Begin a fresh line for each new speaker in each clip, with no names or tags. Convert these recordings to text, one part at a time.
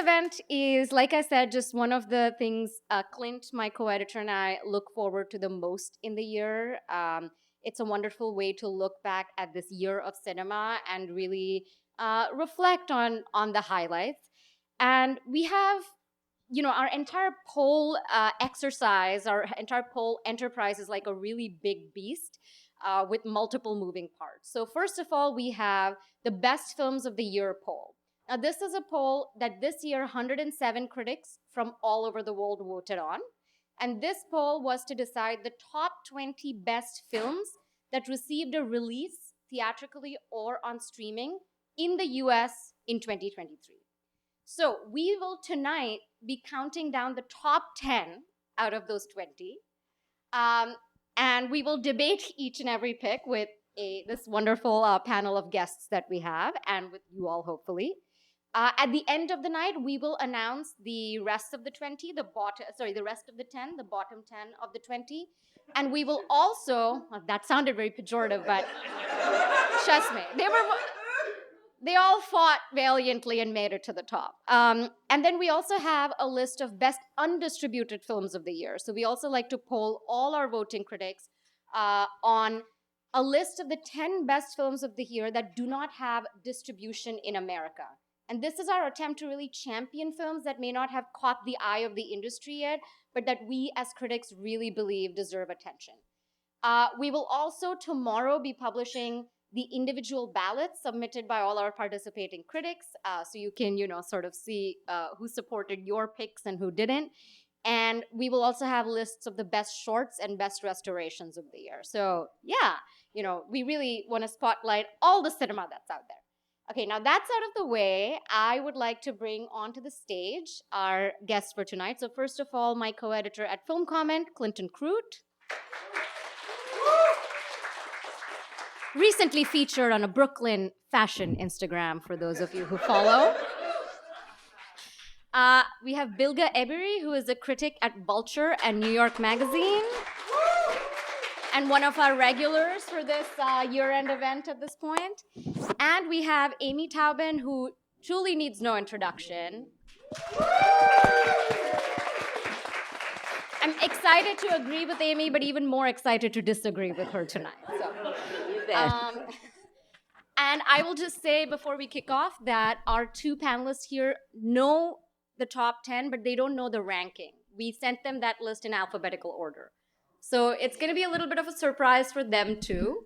event is, like I said, just one of the things Clint, my co-editor, and I look forward to the most in the year. It's a wonderful way to look back at this year of cinema and really reflect on the highlights. And we have, our entire poll exercise, our entire poll enterprise is like a really big beast with multiple moving parts. So first of all, we have the best films of the year poll. Now, this is a poll that this year 107 critics from all over the world voted on. And this poll was to decide the top 20 best films that received a release theatrically or on streaming in the US in 2023. So we will tonight be counting down the top 10 out of those 20. And we will debate each and every pick with this wonderful panel of guests that we have, and with you all, hopefully. At the end of the night, we will announce the rest of the 20, the rest of the 10, the bottom 10 of the 20. And we will also, that sounded very pejorative, but trust me, they all fought valiantly and made it to the top. And then we also have a list of best undistributed films of the year. So we also like to poll all our voting critics on a list of the 10 best films of the year that do not have distribution in America. And this is our attempt to really champion films that may not have caught the eye of the industry yet, but that we as critics really believe deserve attention. We will also tomorrow be publishing the individual ballots submitted by all our participating critics, so you can, sort of see who supported your picks and who didn't. And we will also have lists of the best shorts and best restorations of the year. So yeah, we really want to spotlight all the cinema that's out there. Okay, now that's out of the way. I would like to bring onto the stage our guests for tonight. So first of all, my co-editor at Film Comment, Clinton Krute. Recently featured on a Brooklyn fashion Instagram, for those of you who follow. We have Bilge Ebiri, who is a critic at Vulture and New York Magazine, and one of our regulars for this year-end event at this point. And we have Amy Taubin, who truly needs no introduction. I'm excited to agree with Amy, but even more excited to disagree with her tonight. And I will just say before we kick off that our two panelists here know the top 10, but they don't know the ranking. We sent them that list in alphabetical order. So it's going to be a little bit of a surprise for them too.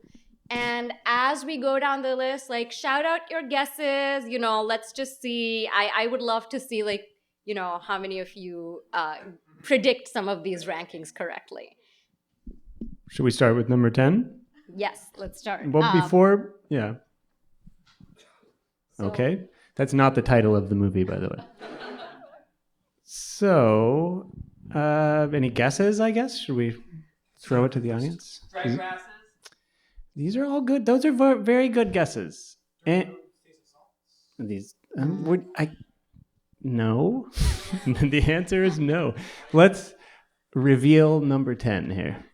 And as we go down the list, shout out your guesses, let's just see. I would love to see, how many of you predict some of these rankings correctly.
Should we start with number 10?
Yes, let's start.
Well, yeah. Okay. That's not the title of the movie, by the way. So, any guesses, I guess? Should we throw it to the audience? These are all good. Those are very good guesses. And these, no. The answer is no. Let's reveal number 10 here.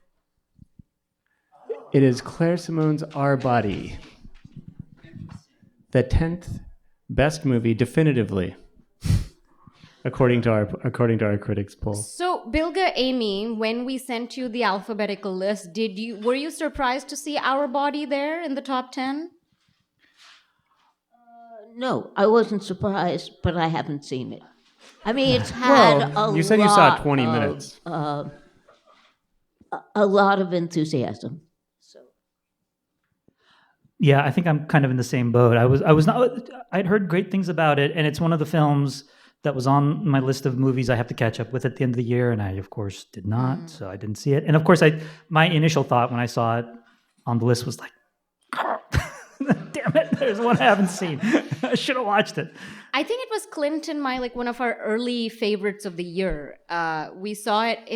It is Claire Simone's Our Body. The 10th best movie, definitively, according to our critics poll.
So, Bilge, Amy, when we sent you the alphabetical list, were you surprised to see Our Body there in the top 10?
No, I wasn't surprised, but I haven't seen it. I mean, it's had
you said you saw 20 minutes.
A lot of enthusiasm.
Yeah, I think I'm kind of in the same boat. I'd heard great things about it, and it's one of the films that was on my list of movies I have to catch up with at the end of the year, and I, of course, did not, so I didn't see it. And of course, my initial thought when I saw it on the list was like, damn it, there's one I haven't seen. I should have watched it.
I think it was Clinton, one of our early favorites of the year. We saw it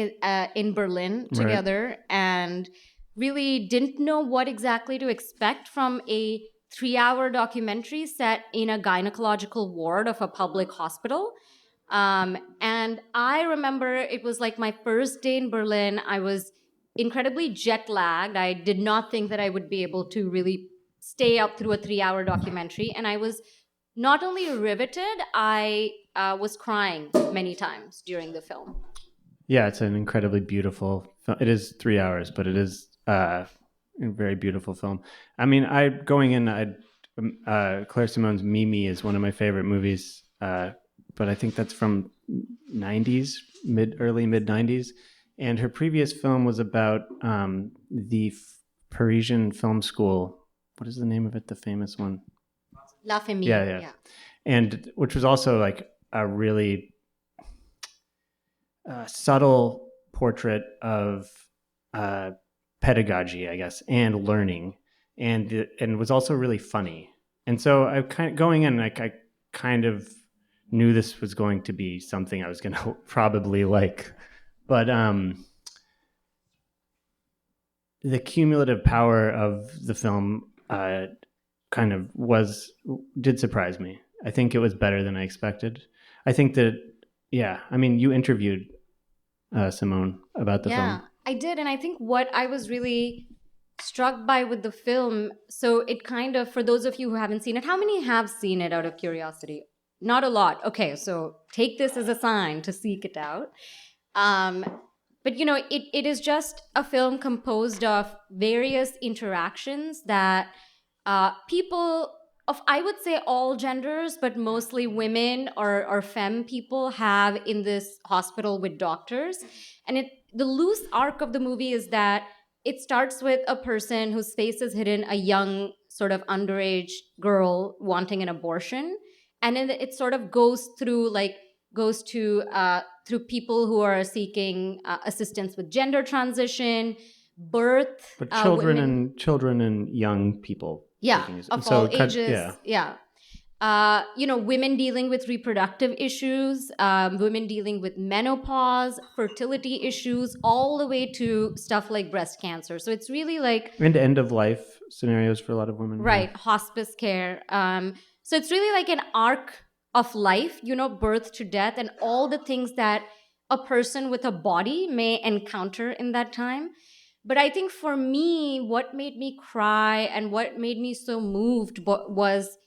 in Berlin together, right, and really didn't know what exactly to expect from a 3-hour documentary set in a gynecological ward of a public hospital. And I remember it was my first day in Berlin. I was incredibly jet lagged. I did not think that I would be able to really stay up through a 3-hour documentary. And I was not only riveted, I was crying many times during the film.
Yeah, it's an incredibly beautiful. It is 3 hours, but it is a very beautiful film. I mean, Claire Simone's Mimi is one of my favorite movies, but I think that's from '90s, early mid '90s, and her previous film was about the Parisian film school. What is the name of it? The famous one.
La Famille.
Yeah. And which was also like a really subtle portrait of pedagogy, I guess, and learning, and was also really funny. And so I going in, like I kind of knew this was going to be something I was going to probably like, but the cumulative power of the film kind of did surprise me. I think it was better than I expected. I think that, yeah, I mean, you interviewed Simone about the film.
Yeah, I did. And I think what I was really struck by with the film, so it kind of, for those of you who haven't seen it, how many have seen it out of curiosity? Not a lot. Okay, so take this as a sign to seek it out. But, you know, it is just a film composed of various interactions that people of, I would say, all genders, but mostly women or femme people have in this hospital with doctors. And the loose arc of the movie is that it starts with a person whose face is hidden, a young sort of underage girl wanting an abortion. And then it sort of goes through through people who are seeking assistance with gender transition, birth,
but
women,
children and young people.
of all ages. You know, women dealing with reproductive issues, women dealing with menopause, fertility issues, all the way to stuff like breast cancer. So it's really like
and end of life scenarios for a lot of women,
right?
Yeah.
Hospice care. So it's really like an arc of life, you know, birth to death, and all the things that a person with a body may encounter in that time. But I think for me, what made me cry and what made me so moved was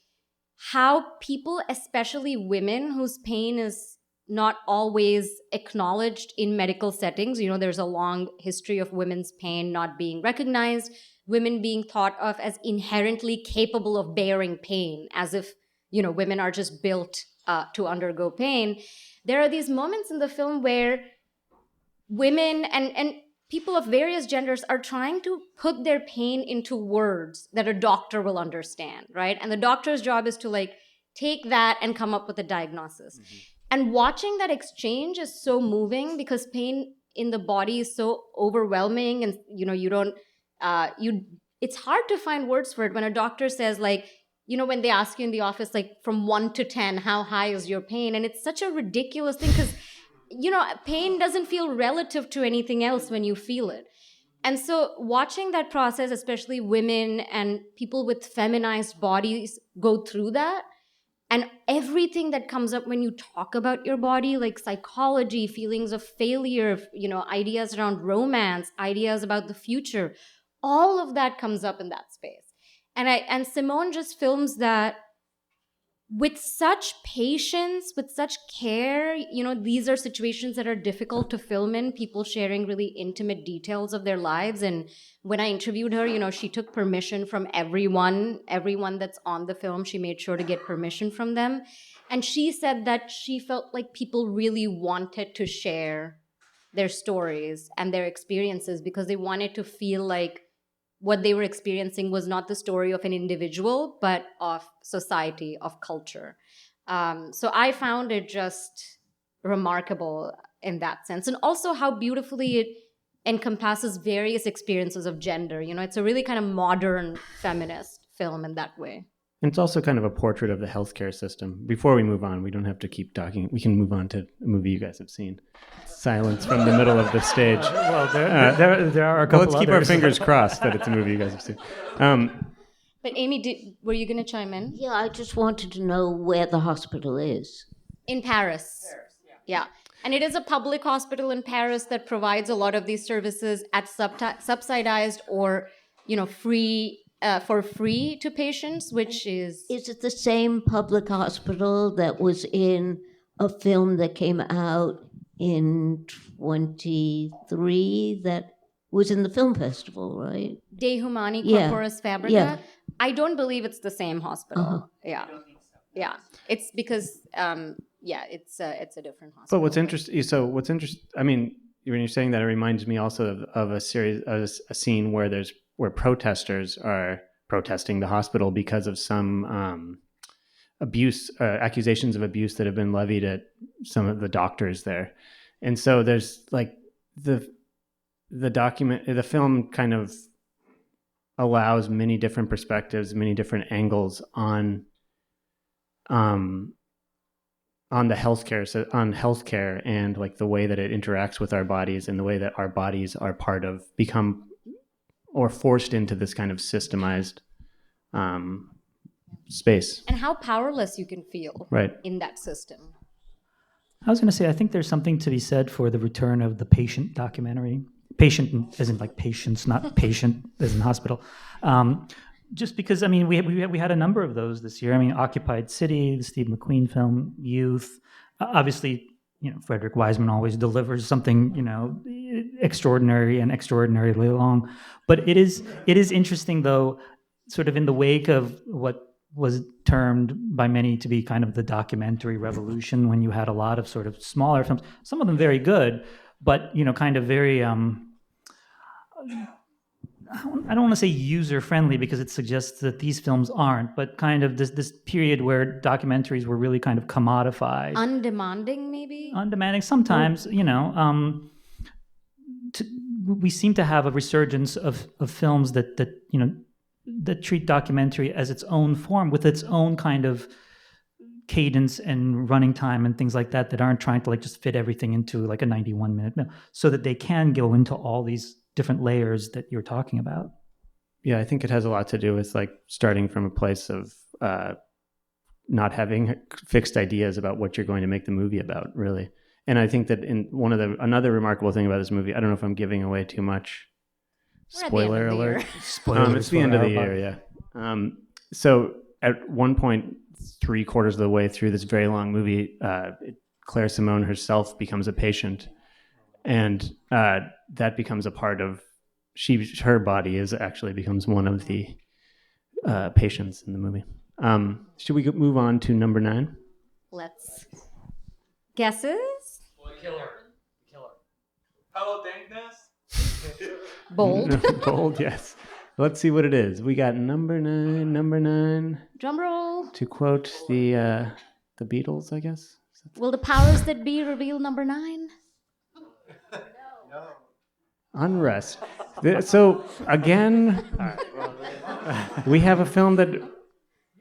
how people, especially women whose pain is not always acknowledged in medical settings. You know, there's a long history of women's pain not being recognized, women being thought of as inherently capable of bearing pain, as if, you know, women are just built to undergo pain. There are these moments in the film where women and people of various genders are trying to put their pain into words that a doctor will understand, right? And the doctor's job is to like take that and come up with a diagnosis. Mm-hmm. And watching that exchange is so moving because pain in the body is so overwhelming, and you know, you don't it's hard to find words for it when a doctor says, like, you know, when they ask you in the office, like, from 1 to 10, how high is your pain? And it's such a ridiculous thing because you know, pain doesn't feel relative to anything else when you feel it. And so watching that process, especially women and people with feminized bodies go through that, and everything that comes up when you talk about your body, like psychology, feelings of failure, you know, ideas around romance, ideas about the future, all of that comes up in that space. And Simone just films that with such patience, with such care. You know, these are situations that are difficult to film in, people sharing really intimate details of their lives. And when I interviewed her, you know, she took permission from everyone that's on the film. She made sure to get permission from them. And she said that she felt like people really wanted to share their stories and their experiences because they wanted to feel like what they were experiencing was not the story of an individual, but of society, of culture. So I found it just remarkable in that sense. And also how beautifully it encompasses various experiences of gender. You know, it's a really kind of modern feminist film in that way.
And it's also kind of a portrait of the healthcare system. Before we move on, we don't have to keep talking. We can move on to a movie you guys have seen. Silence from the middle of the stage.
Well, there are a couple
let's keep our
others.
fingers crossed that it's a movie you guys have seen.
But Amy, were you going to chime in?
Yeah, I just wanted to know where the hospital is.
In Paris. Yeah. And it is a public hospital in Paris that provides a lot of these services at subsidized or, you know, free for free to patients, which is
Is it the same public hospital that was in a film that came out in 23 that was in the film festival, right?
De Humani
Yeah.
Corporis Fabrica.
Yeah.
I don't believe it's the same hospital.
Uh-huh.
Yeah, yeah. It's because it's a different hospital.
But what's interesting? So what's interesting? I mean, when you're saying that, it reminds me also of a series, a scene where protesters are protesting the hospital because of some abuse, accusations of abuse that have been levied at some of the doctors there, and so there's like the film kind of allows many different perspectives, many different angles on the healthcare and like the way that it interacts with our bodies and the way that our bodies are become or forced into this kind of systemized space.
And how powerless you can feel
Right.
in that system.
I was going to say, I think there's something to be said for the return of the patient documentary. Patient as in like patients, not patient as in hospital. Just because, I mean, we had a number of those this year. I mean, Occupied City, the Steve McQueen film, Youth. Obviously, Frederick Wiseman always delivers something, extraordinary and extraordinarily long. But it is interesting, though, sort of in the wake of what was termed by many to be kind of the documentary revolution, when you had a lot of sort of smaller films, some of them very good, but kind of very I don't want to say user friendly because it suggests that these films aren't, but kind of this period where documentaries were really kind of commodified,
Undemanding, maybe.
undemanding sometimes. We seem to have a resurgence of films that treat documentary as its own form, with its own kind of cadence and running time and things like that aren't trying to like just fit everything into like a 91-minute film, so that they can go into all these different layers that you're talking about.
Yeah, I think it has a lot to do with like starting from a place of not having fixed ideas about what you're going to make the movie about, really. And I think that another remarkable thing about this movie, I don't know if I'm giving away too much. Spoiler alert. It's the end of the year, yeah. So at one point, 3/4 of the way through this very long movie, Claire Simone herself becomes a patient, and that becomes a part of her body becomes one of the patients in the movie. Should we move on to number 9?
Let's guesses.
Killer. Hello, dankness.
Bold.
Bold, yes. Let's see what it is. We got number 9.
Drum roll.
To quote the Beatles, I guess.
Will the powers that be reveal number 9?
Unrest. So again, we have a film that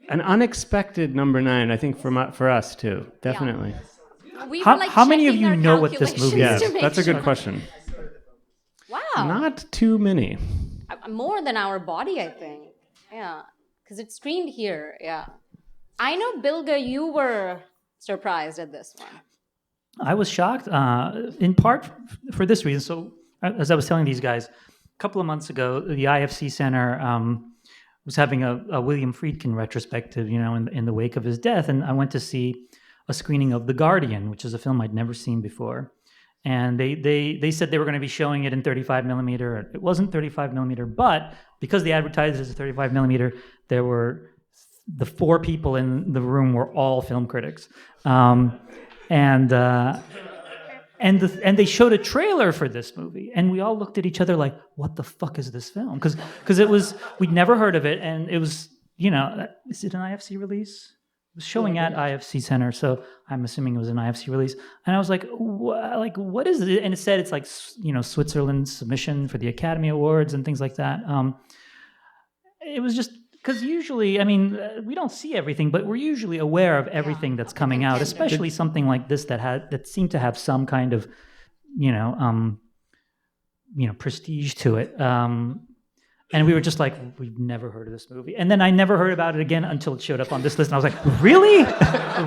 an unexpected number 9. I think for us too, definitely.
We
How-
were, like,
how many of
checking
you
our
know what this movie
calculations
Yeah,
to make
that's a good
sure.
question.
Wow.
Not too many.
More than our body, I think. Yeah. Because it's screened here. Yeah. I know, Bilge, you were surprised at this one.
I was shocked, in part for this reason. So, as I was telling these guys, a couple of months ago, the IFC Center was having a William Friedkin retrospective, in the wake of his death. And I went to see a screening of The Guardian, which is a film I'd never seen before. And they said they were going to be showing it in 35 millimeter. It wasn't 35 millimeter, but because they advertised it as a 35 millimeter, there were the 4 people in the room were all film critics. And they showed a trailer for this movie, and we all looked at each other like, "What the fuck is this film?" Because we'd never heard of it, and it was, is it an IFC release? It was showing at IFC Center, so I'm assuming it was an IFC release. And I was like, what is it? And it said it's like, Switzerland's submission for the Academy Awards and things like that. It was just. Because usually, I mean, we don't see everything, but we're usually aware of everything that's coming out, especially something like this that seemed to have some kind of, prestige to it. And we were just like, we've never heard of this movie. And then I never heard about it again until it showed up on this list. And I was like, really?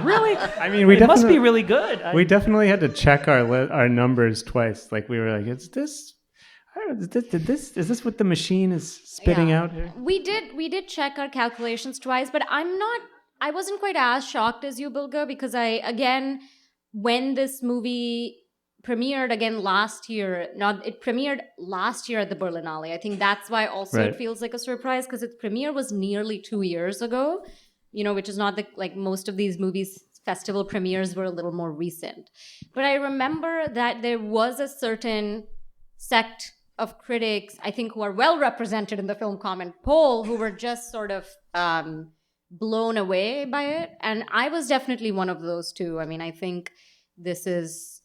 Really?
I mean,
it must be really good.
We definitely had to check our numbers twice. Like we were like, is this? Is this what the machine is spitting
Yeah.
out here?
We did check our calculations twice, but I wasn't quite as shocked as you, Bilge, because when this movie premiered again last year, it premiered last year at the Berlinale. I think that's why also
Right.
it feels like a surprise, because its premiere was nearly 2 years ago, which is not like most of these movies festival premieres were a little more recent. But I remember that there was a certain sect of critics, I think, who are well represented in the film comment poll, who were just sort of blown away by it. And I was definitely one of those too. I mean, I think this is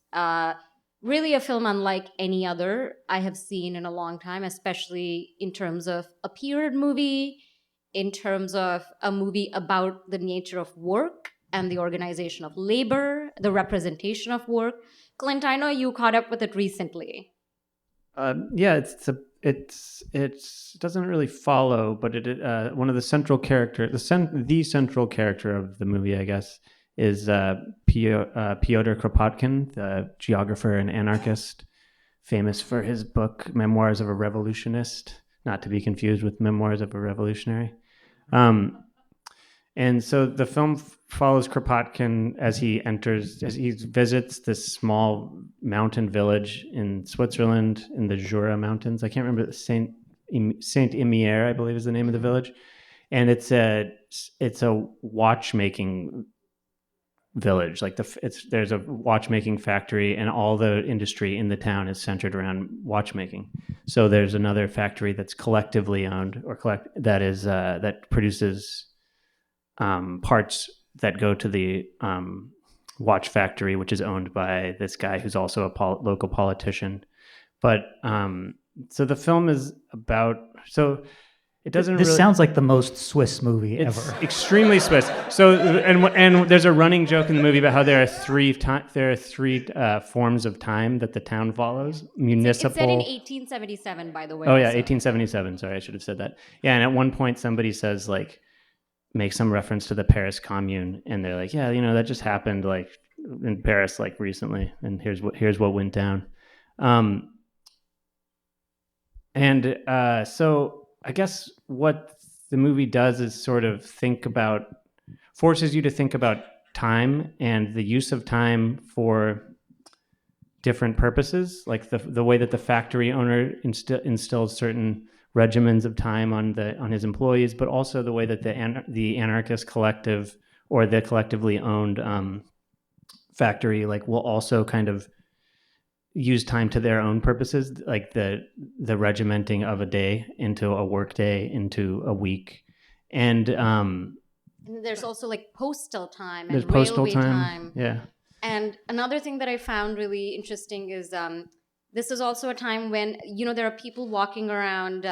really a film unlike any other I have seen in a long time, especially in terms of a period movie, in terms of a movie about the nature of work and the organization of labor, the representation of work. Clint, I know you caught up with it recently.
Yeah, it doesn't really follow, but one of the central character, the central character of the movie, I guess, is Pyotr Kropotkin, the geographer and anarchist, famous for his book Memoirs of a Revolutionist, not to be confused with Memoirs of a Revolutionary. And so the film follows Kropotkin as he visits this small mountain village in Switzerland in the Jura Mountains. I can't remember, Saint Imier, I believe, is the name of the village, and it's a watchmaking village. Like there's a watchmaking factory, and all the industry in the town is centered around watchmaking. So there's another factory that's collectively owned that produces parts that go to the watch factory, which is owned by this guy who's also a local politician. But so the film is about, so it doesn't
This
really,
sounds like the most Swiss movie
it's
ever.
extremely Swiss. So and there's a running joke in the movie about how there are three forms of time that the town follows: municipal.
It's set in 1877, by the way.
Oh yeah,
so.
1877. Sorry, I should have said that. Yeah, and at one point somebody says like, make some reference to the Paris Commune, and they're like, yeah, that just happened like in Paris like recently, and here's what went down. So I guess what the movie does is sort of forces you to think about time and the use of time for different purposes, like the way that the factory owner instills certain regimens of time on his employees, but also the way that the anarchist collective or the collectively owned factory will also kind of use time to their own purposes, like the regimenting of a day into a work day into a week, and
there's also postal time
there's
and
postal
railway time.
Yeah.
And another thing that I found really interesting is this is also a time when, there are people walking around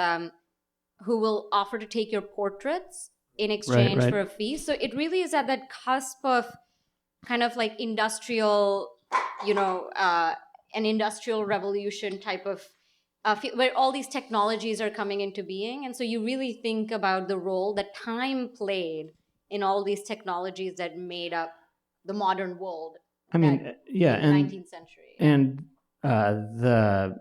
who will offer to take your portraits in exchange
Right.
for a fee. So it really is at that cusp of kind of industrial, an industrial revolution type of where all these technologies are coming into being. And so you really think about the role that time played in all these technologies that made up the modern world.
I mean, yeah,
in the 19th century.
And the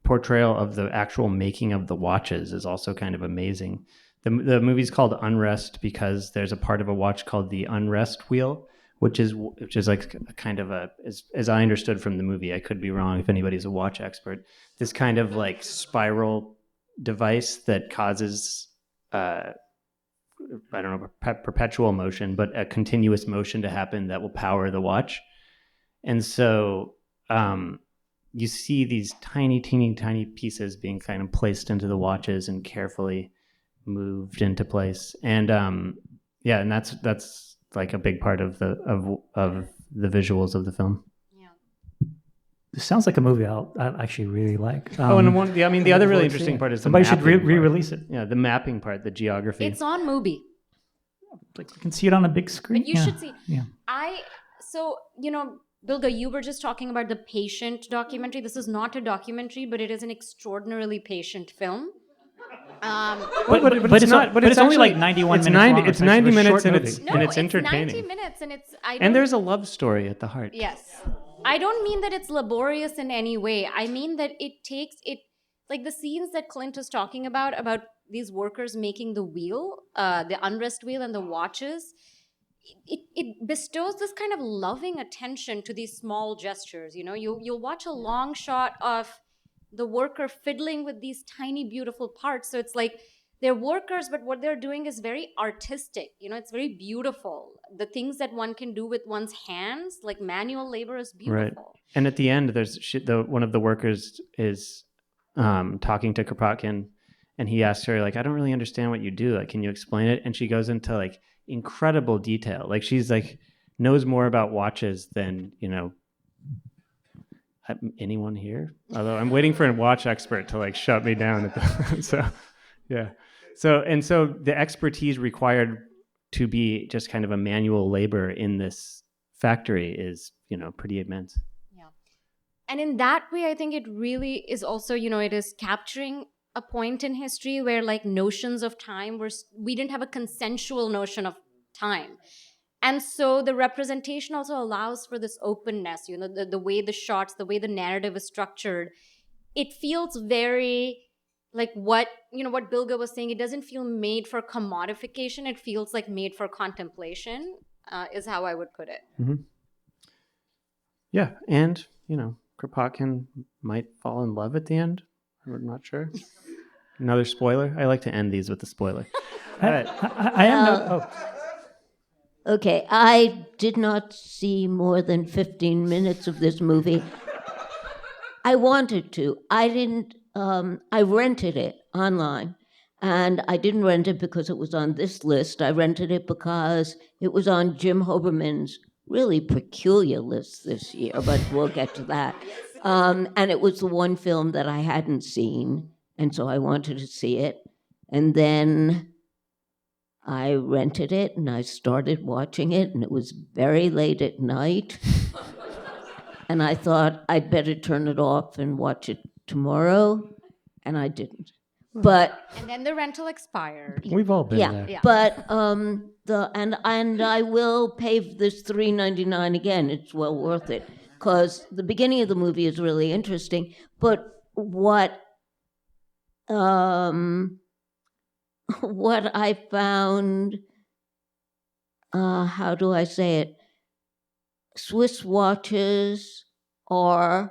portrayal of the actual making of the watches is also kind of amazing. The movie's called Unrest because there's a part of a watch called the Unrest wheel, which is like a kind of as I understood from the movie, I could be wrong if anybody's a watch expert, this kind of spiral device that causes I don't know, perpetual motion, but a continuous motion to happen that will power the watch. And so you see these tiny pieces being kind of placed into the watches and carefully moved into place. And and that's like a big part of the visuals of the film.
This sounds like a movie I actually really like.
The other really interesting part is
somebody should
mapping
re-release it.
Yeah, the mapping part, the geography.
It's on Mubi.
Like you can see it on a big screen.
But you should see.
Yeah.
Bilge, you were just talking about the patient documentary. This is not a documentary, but it is an extraordinarily patient film.
But it's only like 91 minutes long.
It's 90 minutes and
movie.
it's entertaining.
90 minutes and it's...
And there's a love story at the heart.
Yes. I don't mean that it's laborious in any way. I mean that it like the scenes that Clint is talking about these workers making the wheel, the unrest wheel and the watches. It bestows this kind of loving attention to these small gestures. You'll watch a long shot of the worker fiddling with these tiny beautiful parts. So it's like they're workers, but what they're doing is very artistic. It's very beautiful. The things that one can do with one's hands, like manual labor, is
Right.
beautiful.
And at the end, there's one of the workers is talking to Kropotkin, and he asks her, like, I don't really understand what you do. Like, can you explain it? And she goes into like incredible detail. Like, she's like knows more about watches than anyone here. Although I'm waiting for a watch expert to like shut me down. So yeah. So the expertise required to be just kind of a manual labor in this factory is pretty immense.
And in that way, I think it really is also, it is capturing a point in history where like notions of time we didn't have a consensual notion of time. And so the representation also allows for this openness, the way the shots, the way the narrative is structured. It feels very like what Bilge was saying. It doesn't feel made for commodification. It feels like made for contemplation, is how I would put it.
Mm-hmm. Yeah. And, Kropotkin might fall in love at the end. We're not sure. Another spoiler. I like to end these with a spoiler. All right.
I am
Okay, I did not see more than 15 minutes of this movie. I wanted to. I didn't. I rented it online, and I didn't rent it because it was on this list. I rented it because it was on Jim Hoberman's really peculiar list this year, but we'll get to that. And it was the one film that I hadn't seen, and so I wanted to see it. And then I rented it, and I started watching it, and it was very late at night. And I thought I'd better turn it off and watch it tomorrow, and I didn't. But
and then the rental expired.
We've all been there.
Yeah.
But and I will pay this $3.99 again. It's well worth it because the beginning of the movie is really interesting. But what I found, how do I say it? Swiss watches are,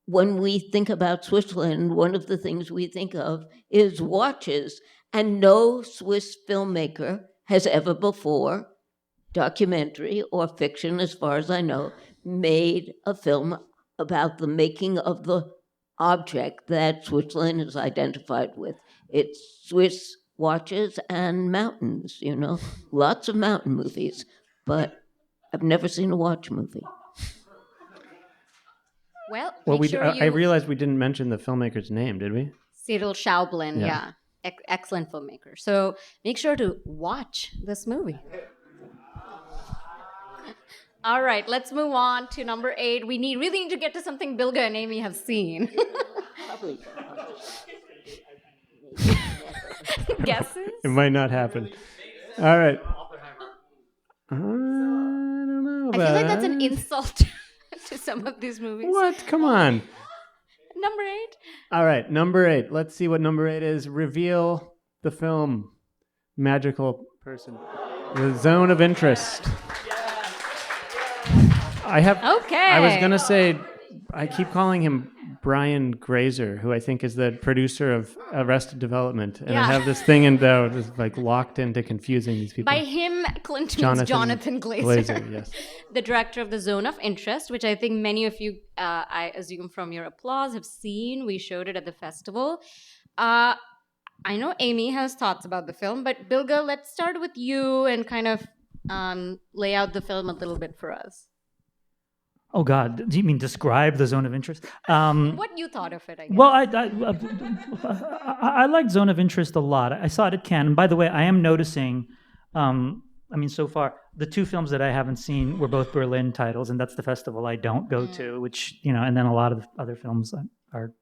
when we think about Switzerland, one of the things we think of is watches. And no Swiss filmmaker has ever before, documentary or fiction as far as I know, made a film about the making of the object that Switzerland is identified with. It's Swiss watches and mountains, lots of mountain movies, but I've never seen a watch movie.
Well,
I realized we didn't mention the filmmaker's name, did we?
Cyril Schaublin, yeah. Excellent filmmaker. So make sure to watch this movie. All right, let's move on to number 8. We really need to get to something Bilge and Amy have seen. Guesses?
It might not happen. All right. I don't know.
I feel like that's an insult to some of these movies.
What? Come on.
Number 8?
All right, number 8. Let's see what number 8 is. Reveal the film. Magical person. The Zone of Interest.
Okay.
I was going to say, I keep calling him Brian Grazer, who I think is the producer of Arrested Development. And I have this thing just like locked into confusing these people.
By him, Clint means Jonathan Glazer.
Yes.
The director of The Zone of Interest, which I think many of you, I assume from your applause, have seen. We showed it at the festival. I know Amy has thoughts about the film, but Bilge, let's start with you and kind of lay out the film a little bit for us.
Oh God! Do you mean describe The Zone of Interest?
What you thought of it, I guess.
Well, I liked Zone of Interest a lot. I saw it at Cannes. And by the way, I am noticing. So far the 2 films that I haven't seen were both Berlin titles, and that's the festival I don't go to. Which and then a lot of the other films are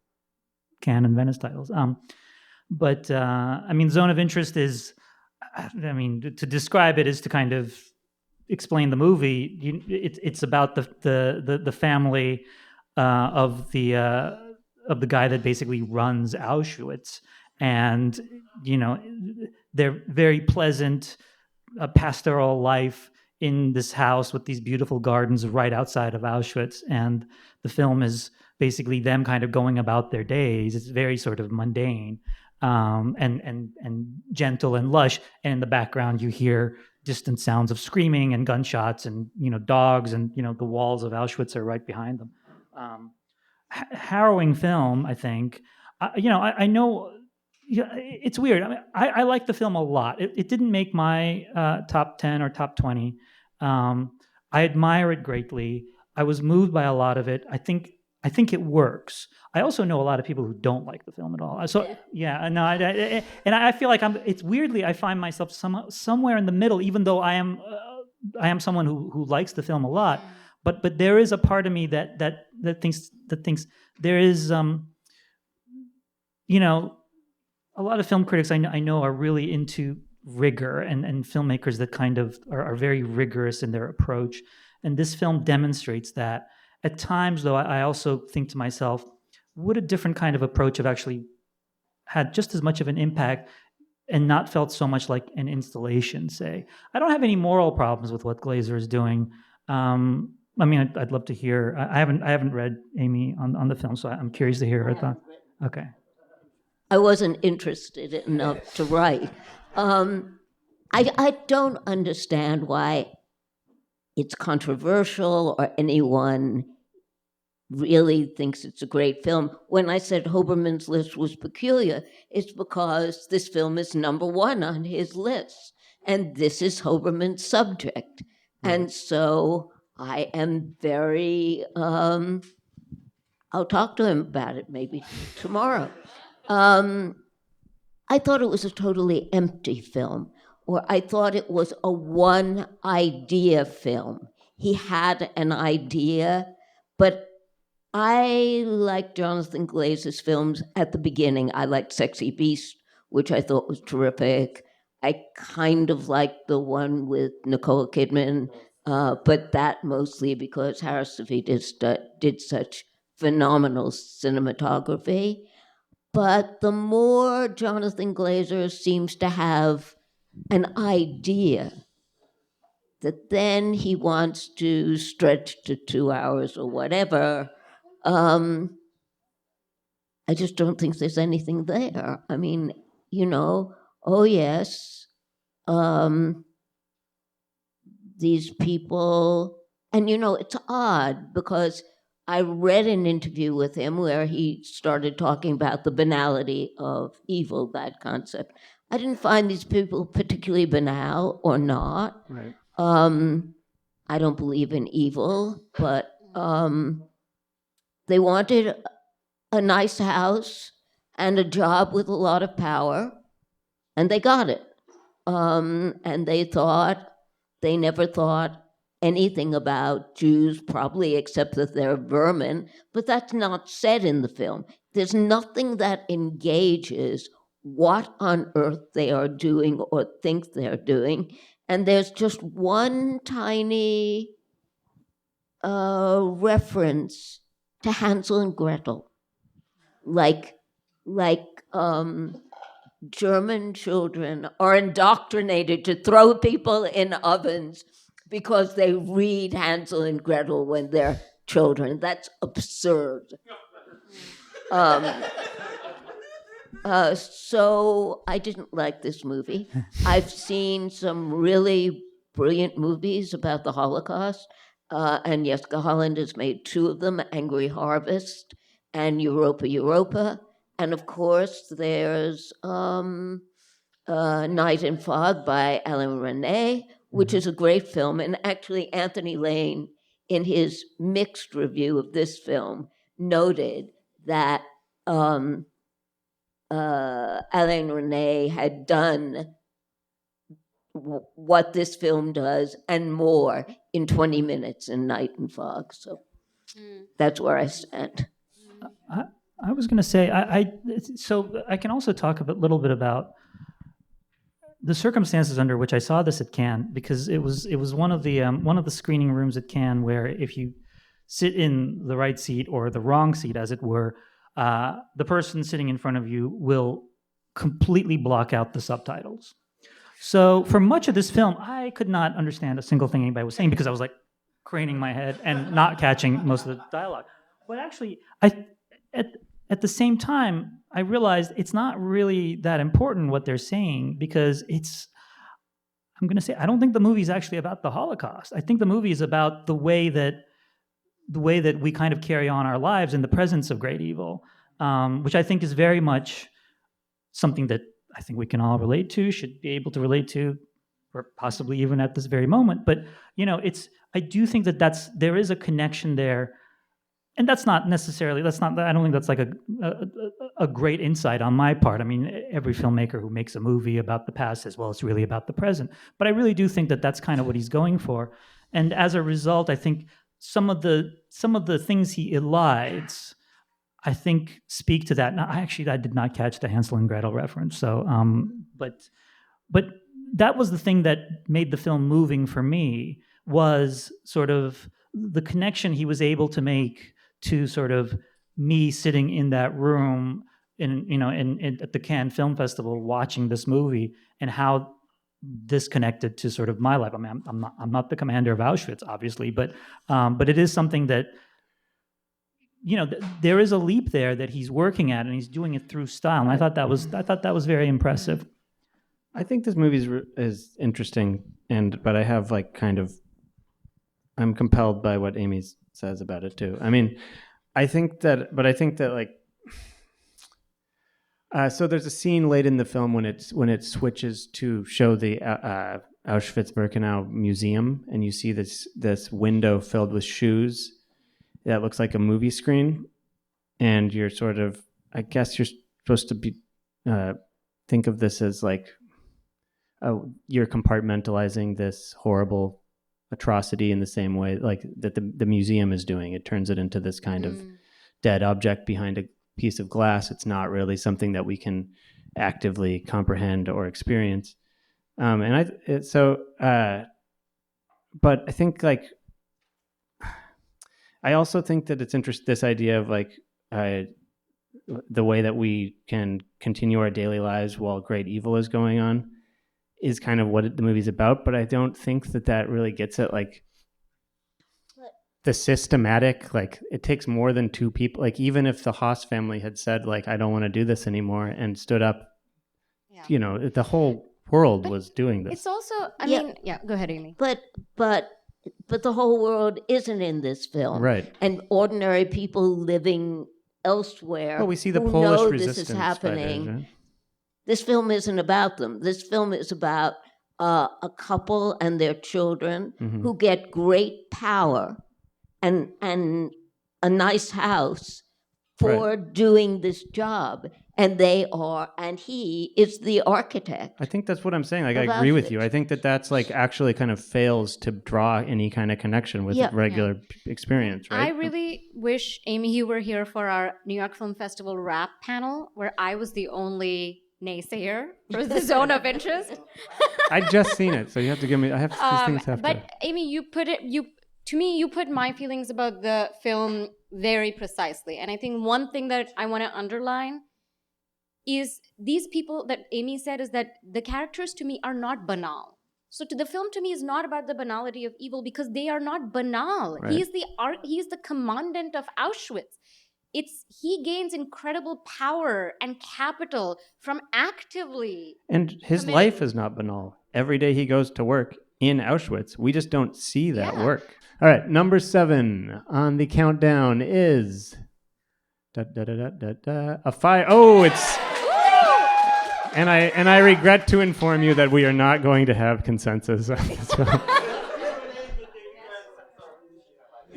Cannes and Venice titles. Zone of Interest is. To describe it is to kind of explain the movie. It's about the family of the the guy that basically runs Auschwitz, and they're very pleasant, pastoral life in this house with these beautiful gardens right outside of Auschwitz, and the film is basically them kind of going about their days. It's very sort of mundane, and gentle and lush, and in the background you hear distant sounds of screaming and gunshots and dogs, and the walls of Auschwitz are right behind them. Harrowing film, I think. I know. Yeah, it's weird. I mean, I like the film a lot. It didn't make my top 10 or top 20. I admire it greatly. I was moved by a lot of it. I think it works. I also know a lot of people who don't like the film at all. So yeah, no, and I feel like it's weirdly I find myself somewhere in the middle, even though I am someone who likes the film a lot. But there is a part of me that thinks there is a lot of film critics I know are really into rigor, and filmmakers that kind of are very rigorous in their approach. And this film demonstrates that. At times, though, I also think to myself, would a different kind of approach have actually had just as much of an impact and not felt so much like an installation, say? I don't have any moral problems with what Glazer is doing. I mean, I'd love to hear. I haven't read Amy on the film, so I'm curious to hear her thoughts. Okay.
I wasn't interested enough to write. I don't understand why it's controversial or anyone really thinks it's a great film. When I said Hoberman's list was peculiar, it's because this film is number one on his list, and this is Hoberman's subject. Right. And so I am very, I'll talk to him about it maybe tomorrow. I thought it was a totally empty film, or I thought it was a one idea film. He had an idea, but I liked Jonathan Glazer's films at the beginning. I liked Sexy Beast, which I thought was terrific. I kind of liked the one with Nicole Kidman, but that mostly because Harris Savides did such phenomenal cinematography. But the more Jonathan Glazer seems to have an idea that then he wants to stretch to 2 hours or whatever, I just don't think there's anything there. I mean, oh yes, these people, and it's odd because I read an interview with him where he started talking about the banality of evil, that concept. I didn't find these people particularly banal or not.
Right.
I don't believe in evil, but they wanted a nice house and a job with a lot of power, and they got it. And they never thought anything about Jews, probably except that they're vermin, but that's not said in the film. There's nothing that engages what on earth they are doing or think they're doing, and there's just one tiny reference to Hansel and Gretel, like German children are indoctrinated to throw people in ovens because they read Hansel and Gretel when they're children. That's absurd. So I didn't like this movie. I've seen some really brilliant movies about the Holocaust, and Jessica Holland has made 2 of them, Angry Harvest and Europa, Europa. And of course, there's Night and Fog by Alain Resnais, which is a great film. And actually, Anthony Lane, in his mixed review of this film, noted that Alain Resnais had done what this film does and more in 20 minutes in Night and Fog. So that's where I stand.
I was going to say, so I can also talk a little bit about the circumstances under which I saw this at Cannes, because it was one of the screening rooms at Cannes where if you sit in the right seat or the wrong seat, as it were, the person sitting in front of you will completely block out the subtitles. So for much of this film, I could not understand a single thing anybody was saying because I was like craning my head and not catching most of the dialogue. But actually, at the same time, I realized it's not really that important what they're saying because I'm going to say, I don't think the movie is actually about the Holocaust. I think the movie is about the way that we kind of carry on our lives in the presence of great evil, which I think is very much something that I think we can all relate to, should be able to relate to, or possibly even at this very moment. But I do think that there is a connection there, and I don't think that's like a great insight on my part. I mean, every filmmaker who makes a movie about the past says, well, it's really about the present. But I really do think that that's kind of what he's going for, and as a result, I think some of the things he elides, I think, speak to that. Now, I did not catch the Hansel and Gretel reference. So, but that was the thing that made the film moving for me, was sort of the connection he was able to make to sort of me sitting in that room at the Cannes Film Festival watching this movie, and how this connected to sort of my life. I mean, I'm not the commander of Auschwitz, obviously, but it is something that, there is a leap there that he's working at, and he's doing it through style. And I thought that was very impressive.
I think this movie is interesting, but I have I'm compelled by what Amy says about it too. I mean, I think that so there's a scene late in the film when it switches to show the Auschwitz-Birkenau Museum, and you see this window filled with shoes that looks like a movie screen, and you're sort of, I guess you're supposed to be think of this as like, you're compartmentalizing this horrible atrocity in the same way like that the museum is doing. It turns it into this kind of dead object behind a piece of glass. It's not really something that we can actively comprehend or experience. But I think I also think that it's interesting, this idea of the way that we can continue our daily lives while great evil is going on is kind of what the movie's about. But I don't think that really gets at the systematic, it takes more than two people. Even if the Haas family had said I don't want to do this anymore and stood up, the whole world was doing this.
It's also, I mean, go ahead, Amy.
But the whole world isn't in this film,
right?
And ordinary people living elsewhere.
Well, we see the
who
Polish
know
resistance
this is happening.
fighters, right?
This film isn't about them. This film is about a couple and their children who get great power and a nice house for doing this job. And he is the architect.
I think that's what I'm saying. I agree with you. I think that's actually kind of fails to draw any kind of connection with regular experience, right?
I really wish, Amy, you were here for our New York Film Festival wrap panel, where I was the only naysayer for the zone of interest.
I'd just seen it, so you have to give me. These things have
but Amy, you put my feelings about the film very precisely, and I think one thing that I want to underline is these people that Amy said is that the characters to me are not banal. So the film to me is not about the banality of evil, because they are not banal.
Right.
He is the commandant of Auschwitz. He gains incredible power and capital from actively.
And his life is not banal. Every day he goes to work in Auschwitz. We just don't see that work. All right, number 7 on the countdown is a fire. Oh, it's. And I regret to inform you that we are not going to have consensus on this one.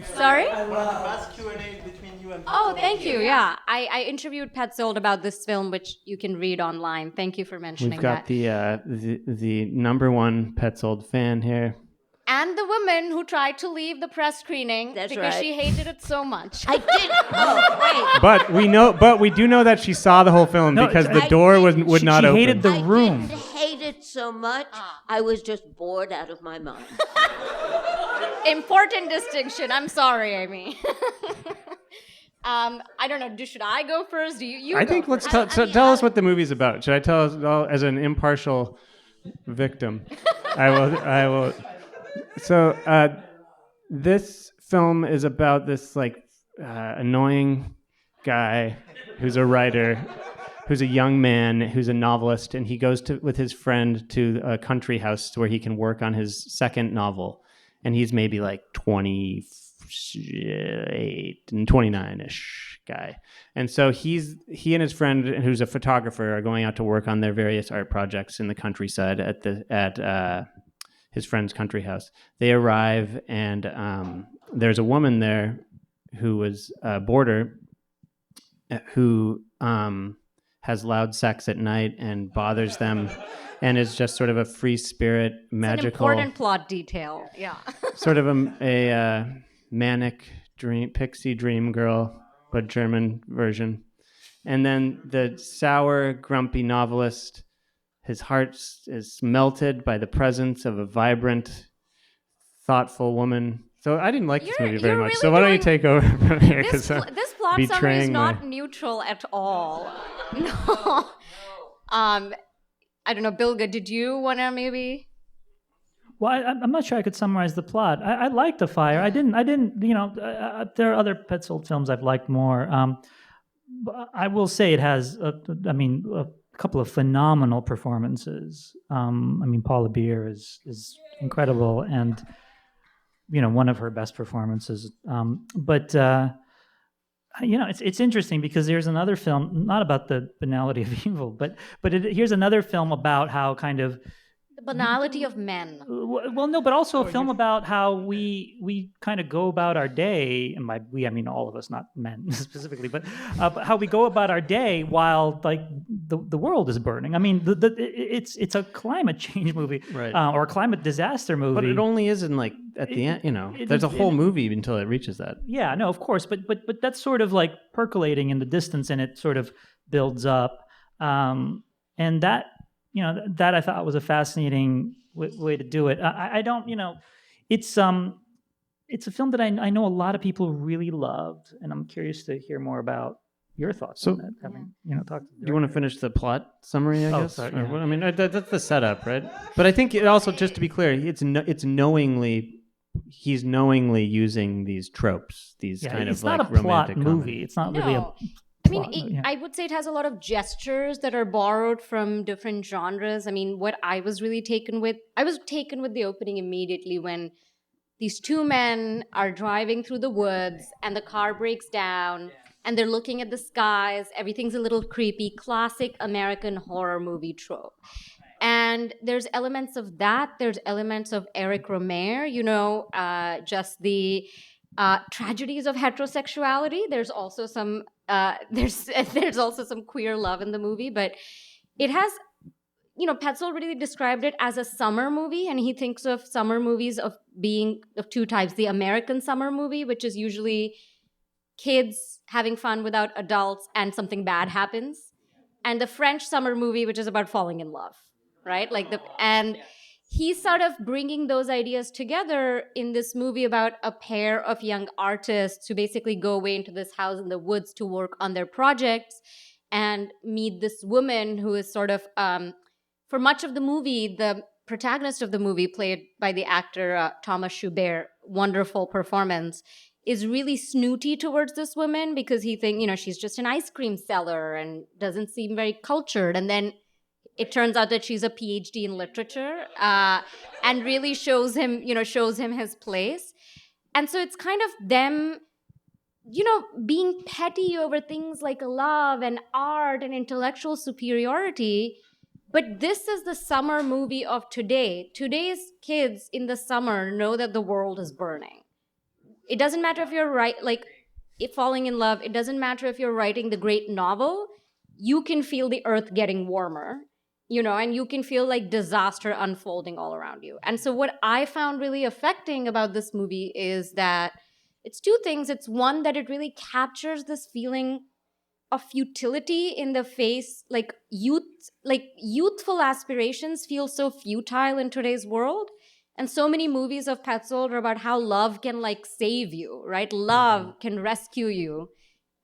Sorry?
Fast Q&A between you and
Thank you. Yeah, I interviewed Petzold about this film, which you can read online. Thank you for mentioning
We've got
that.
the number one Petzold fan here.
And the woman who tried to leave the press screening because she hated it so much.
I did. Oh, wait.
But we do know that she saw the whole film because the door would not open.
She hated the room.
I didn't hate it so much. I was just bored out of my mind.
Important distinction. I'm sorry, Amy. I don't know. Should I go first? Do you?
I
go
think let's
first?
tell us what the movie's about. Should I tell us all as an impartial victim? I will. I will. So this film is about this like annoying guy who's a writer, who's a young man, who's a novelist, and he goes with his friend to a country house where he can work on his second novel, and he's maybe like 28 and 29-ish guy. And so he and his friend, who's a photographer, are going out to work on their various art projects in the countryside at his friend's country house. They arrive, and there's a woman there who was a boarder who has loud sex at night and bothers them, and is just sort of a free spirit, magical.
It's an important plot detail. Yeah.
Sort of a manic pixie dream girl, but German version. And then the sour, grumpy novelist, his heart is melted by the presence of a vibrant, thoughtful woman. So I didn't like this movie very much.
Really
so why don't you take over from here?
This plot summary is not neutral at all. No. I don't know, Bilge, did you want to maybe?
Well, I'm not sure I could summarize the plot. I liked The Fire. I didn't. There are other Petzold films I've liked more. But I will say it has, a couple of phenomenal performances. Paula Beer is incredible, and one of her best performances. It's interesting because there's another film, not about the banality of evil, but here's another film about how kind of
The banality of men.
Well, no, but also a film about how we kind of go about our day, and by we I mean all of us, not men specifically, but how we go about our day while like the world is burning. I mean, it's a climate change movie,
right.
Or a climate disaster movie.
But it only isn't like at the end. There's a whole movie until it reaches that.
Yeah, no, of course, but that's sort of like percolating in the distance, and it sort of builds up, and that. That I thought was a fascinating way to do it. I don't, it's a film that I know a lot of people really loved, and I'm curious to hear more about your thoughts on it. Having talked.
Do you want to finish the plot summary? I guess.
Sorry,
yeah. That's the setup, right? But I think it also, just to be clear, he's knowingly using these tropes, these kind of like romantic
It's not a plot movie.
comedy.
It's not really a.
I would say it has a lot of gestures that are borrowed from different genres. I mean, what I was really taken with the opening immediately when these two men are driving through the woods and the car breaks down and they're looking at the skies. Everything's a little creepy, classic American horror movie trope. And there's elements of that. There's elements of Eric Romer, just the tragedies of heterosexuality. There's also some there's also some queer love in the movie, but it has, Petzold really described it as a summer movie, and he thinks of summer movies of being of two types: the American summer movie, which is usually kids having fun without adults and something bad happens, and the French summer movie, which is about falling in love, right? And he's sort of bringing those ideas together in this movie about a pair of young artists who basically go away into this house in the woods to work on their projects and meet this woman who is sort of, for much of the movie, the protagonist of the movie, played by the actor Thomas Schubert, wonderful performance, is really snooty towards this woman because he thinks, she's just an ice cream seller and doesn't seem very cultured. And then it turns out that she's a PhD in literature, and really shows him his place. And so it's kind of them, being petty over things like love and art and intellectual superiority. But this is the summer movie of today. Today's kids in the summer know that the world is burning. It doesn't matter if you're falling in love. It doesn't matter if you're writing the great novel. You can feel the earth getting warmer. And you can feel like disaster unfolding all around you. And so what I found really affecting about this movie is that it's two things. It's one, that it really captures this feeling of futility in the face, youthful aspirations feel so futile in today's world. And so many movies of Petzold are about how love can save you, right? Love can rescue you.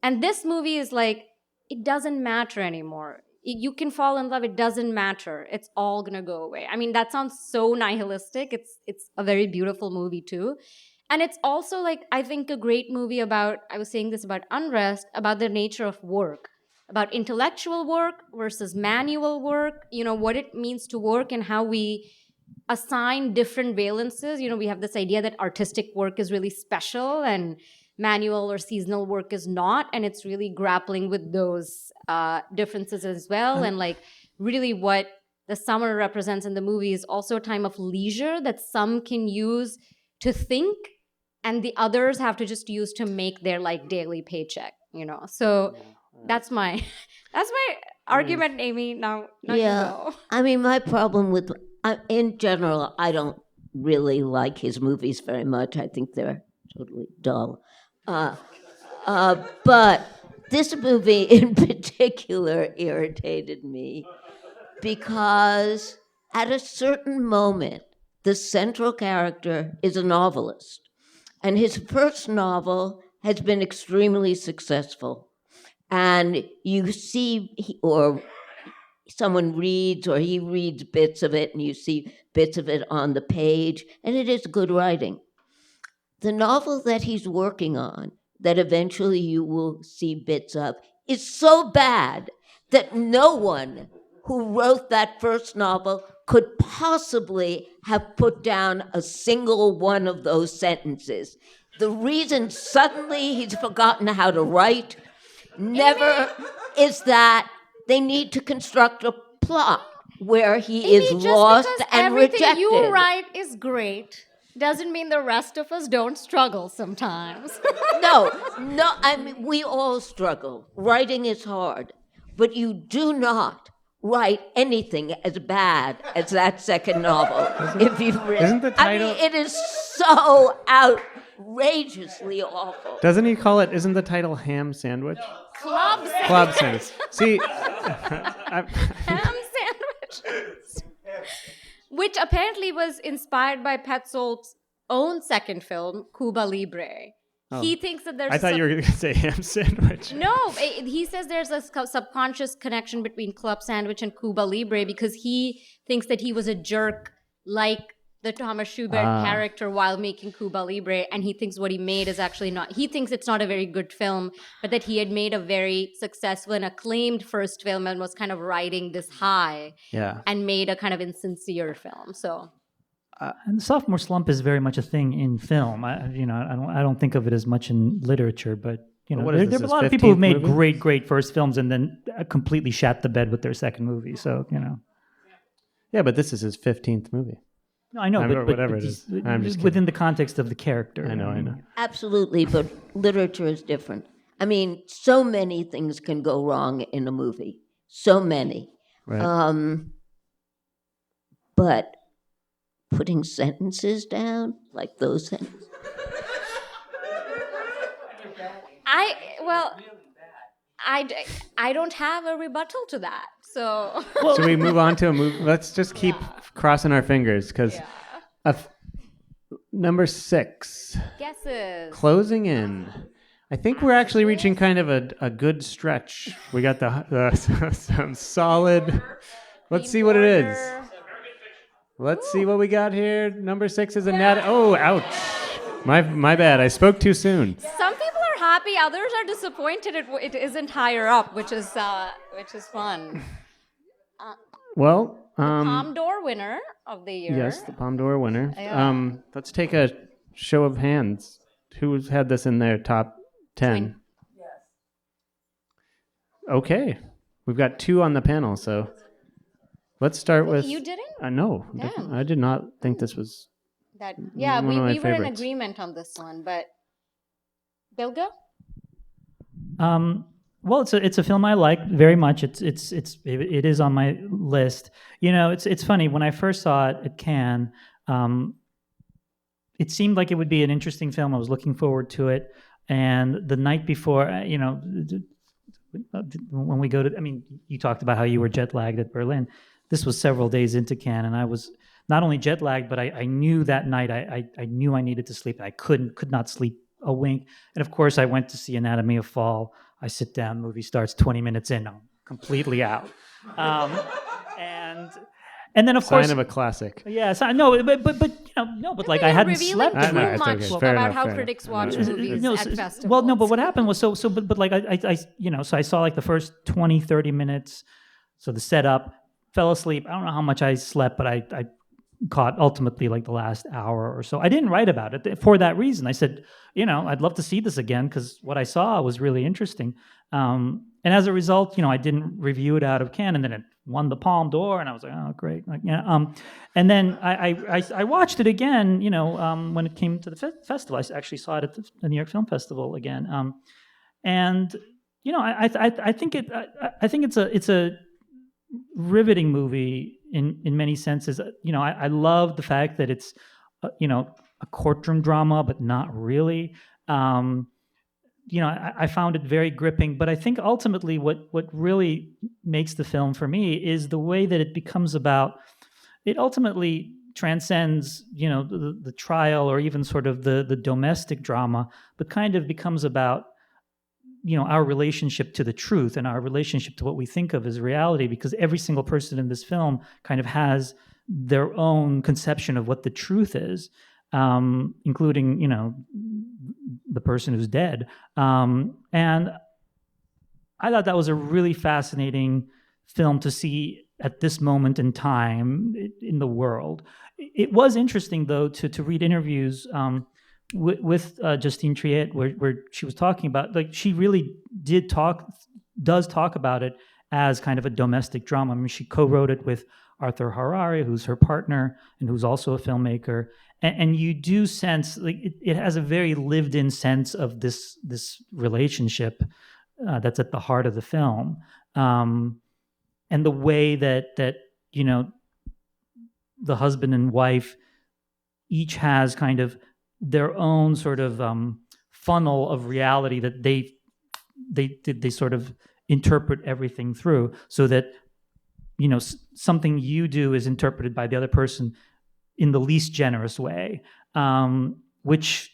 And this movie is like, it doesn't matter anymore. You can fall in love, it doesn't matter. It's all gonna go away. I mean, that sounds so nihilistic. It's a very beautiful movie too. And it's also like, I think, a great movie about, I was saying this about Unrest, about the nature of work, about intellectual work versus manual work, what it means to work and how we assign different valences. We have this idea that artistic work is really special and manual or seasonal work is not. And it's really grappling with those differences as well. And like, really what the summer represents in the movie is also a time of leisure that some can use to think and the others have to just use to make their like daily paycheck, so that's my argument, Amy. Now you go.
I mean, my problem with, in general, I don't really like his movies very much. I think they're totally dull. But this movie in particular irritated me because at a certain moment, the central character is a novelist. And his first novel has been extremely successful. And you see, or someone reads, or he reads bits of it, and you see bits of it on the page, and it is good writing. The novel that he's working on, that eventually you will see bits of, is so bad that no one who wrote that first novel could possibly have put down a single one of those sentences. The reason suddenly he's forgotten how to write never is that they need to construct a plot where he is lost and rejected.
Everything you write is great doesn't mean the rest of us don't struggle sometimes.
No, I mean, we all struggle. Writing is hard, but you do not write anything as bad as that second novel. If you've written,
Isn't the title?
I mean, it is so outrageously awful.
Doesn't he call it? Isn't the title Ham Sandwich?
Club sandwich.
Club Sandwich. See,
Ham sandwich. Which apparently was inspired by Petzold's own second film, Cuba Libre.
Oh.
He thinks that there's
I thought you were going to say Ham Sandwich.
No, he says there's a subconscious connection between Club Sandwich and Cuba Libre because he thinks that he was a jerk like the Thomas Schubert character while making Cuba Libre, and he thinks what he made is actually not. He thinks it's not a very good film, but that he had made a very successful and acclaimed first film and was kind of riding this high, and made a kind of insincere film. So,
and the sophomore slump is very much a thing in film. I don't think of it as much in literature, but there are a lot of people who've made great first films and then completely shat the bed with their second movie. So
Yeah, but this is his 15th movie.
No, I know, but
whatever it is. I'm just
within the context of the character.
I know.
Absolutely, but literature is different. I mean, so many things can go wrong in a movie. So many.
Right.
But putting sentences down, like those sentences.
I don't have a rebuttal to that. So
Should we move on to a movie? Let's just keep crossing our fingers because number 6.
Guesses.
Closing in. I think we're actually reaching kind of a good stretch. We got some solid. Let's see what it is. Let's see what we got here. Number 6 is Anatomy. Oh, ouch. My bad. I spoke too soon.
Some people are happy, others are disappointed it isn't higher up, which is fun.
Well,
Palme d'Or winner of the year.
Yes, the Palme d'Or winner.
Yeah.
Let's take a show of hands. Who's had this in their top 10?
Yes.
Okay. We've got 2 on the panel, so let's start with...
You didn't?
No.
Damn.
I did not think this was...
We
one of my
were in
favorites.
agreement on this one, but Bilge?
Well, it's a film I like very much. It is on my list. It's funny when I first saw it at Cannes. It seemed like it would be an interesting film. I was looking forward to it, and the night before, when we go to, you talked about how you were jet lagged at Berlin. This was several days into Cannes, and I was not only jet lagged, but I knew that night I knew I needed to sleep. I could not sleep a wink. And of course, I went to see Anatomy of Fall. I sit down, movie starts, 20 minutes in, I'm completely out. Um, and then of
Sign
course,
of a classic.
yeah, so, no, but like I
You're
hadn't
revealing
slept.
too
No, it's
much
okay. Fair
about
enough,
how
fair
critics
enough.
watch
No,
movies
No,
at festivals.
well, no, but what happened was but like I so I saw like the first 20, 30 minutes, so the setup, fell asleep. I don't know how much I slept, but I caught ultimately like the last hour or so. I didn't write about it for that reason. I said, I'd love to see this again because what I saw was really interesting. And as a result, I didn't review it out of Cannes, and then it won the Palme d'Or, and I was like, oh, great, like yeah. And then I watched it again, when it came to the festival. I actually saw it at the New York Film Festival again, and I think it's a riveting movie in many senses. I love the fact that it's a courtroom drama, but not really. I found it very gripping, but I think ultimately what really makes the film for me is the way that it becomes about. It ultimately transcends, the trial or even sort of the domestic drama, but kind of becomes about our relationship to the truth and our relationship to what we think of as reality, because every single person in this film kind of has their own conception of what the truth is, including the person who's dead. And I thought that was a really fascinating film to see at this moment in time in the world. It was interesting, though, to read interviews with Justine Triet, where she was talking about, like, she really does talk about it as kind of a domestic drama. I mean, she co-wrote it with Arthur Harari, who's her partner and who's also a filmmaker. And you do sense, like, it has a very lived-in sense of this relationship that's at the heart of the film, and the way that the husband and wife each has kind of their own sort of funnel of reality that they sort of interpret everything through, so that something you do is interpreted by the other person in the least generous way, which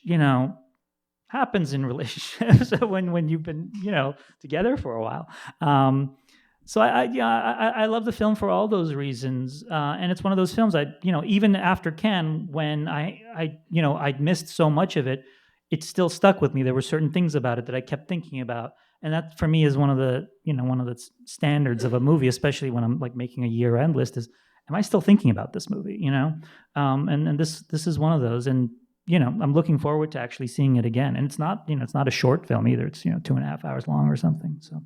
happens in relationships when you've been together for a while. So I love the film for all those reasons, and it's one of those films even after Ken, when I'd missed so much of it, it still stuck with me. There were certain things about it that I kept thinking about, and that for me is one of the standards of a movie, especially when I'm like making a year-end list. Is, am I still thinking about this movie? And this is one of those, and I'm looking forward to actually seeing it again. And it's not a short film either. It's 2.5 hours long or something. So.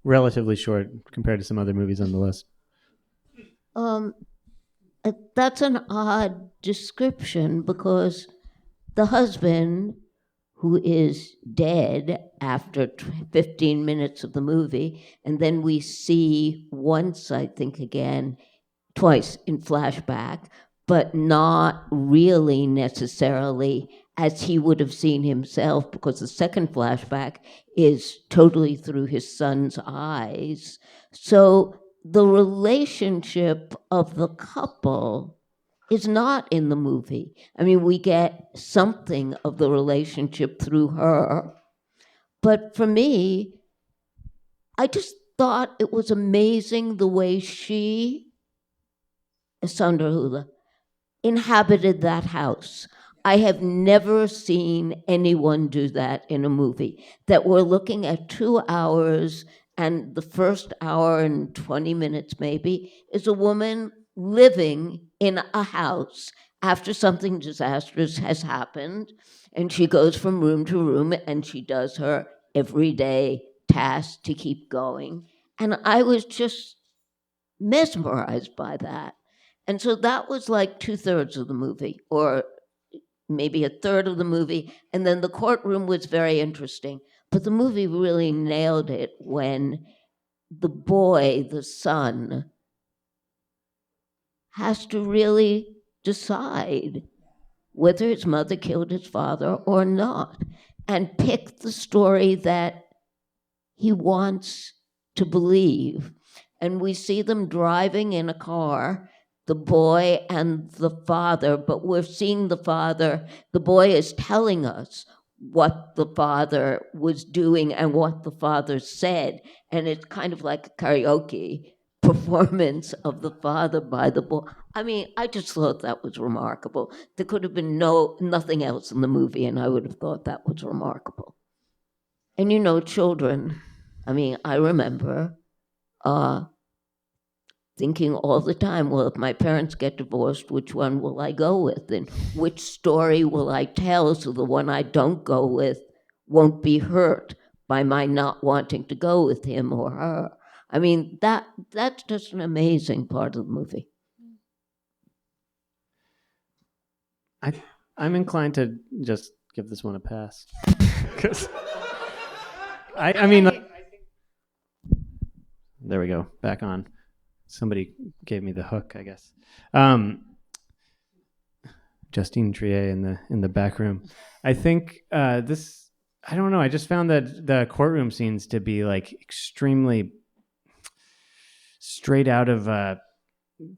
Relatively short compared to some other movies on the list.
That's an odd description, because the husband, who is dead after 15 minutes of the movie, and then we see once, I think again, twice in flashback, but not really necessarily as he would have seen himself, because the second flashback is totally through his son's eyes. So the relationship of the couple is not in the movie. I mean, we get something of the relationship through her. But for me, I just thought it was amazing the way she, Sandra Hüller, inhabited that house. I have never seen anyone do that in a movie, that we're looking at 2 hours, and the first hour and 20 minutes maybe is a woman living in a house after something disastrous has happened, and she goes from room to room and she does her everyday task to keep going. And I was just mesmerized by that. And so that was like 2/3 of the movie, or maybe a third of the movie. And then the courtroom was very interesting. But the movie really nailed it when the boy, the son, has to really decide whether his mother killed his father or not, and pick the story that he wants to believe. And we see them driving in a car, the boy and the father, but we're seeing the father. The boy is telling us what the father was doing and what the father said. And it's kind of like a karaoke performance of the father by the boy. I mean, I just thought that was remarkable. There could have been nothing else in the movie, and I would have thought that was remarkable. And children, I mean, I remember thinking all the time, well, if my parents get divorced, which one will I go with? And which story will I tell so the one I don't go with won't be hurt by my not wanting to go with him or her? I mean, that's just an amazing part of the movie.
I'm inclined to just give this one a pass. Because I mean, there we go, back on. Somebody gave me the hook, I guess. Justine Trier in the back room. I think this. I don't know. I just found that the courtroom scenes to be like extremely straight out of a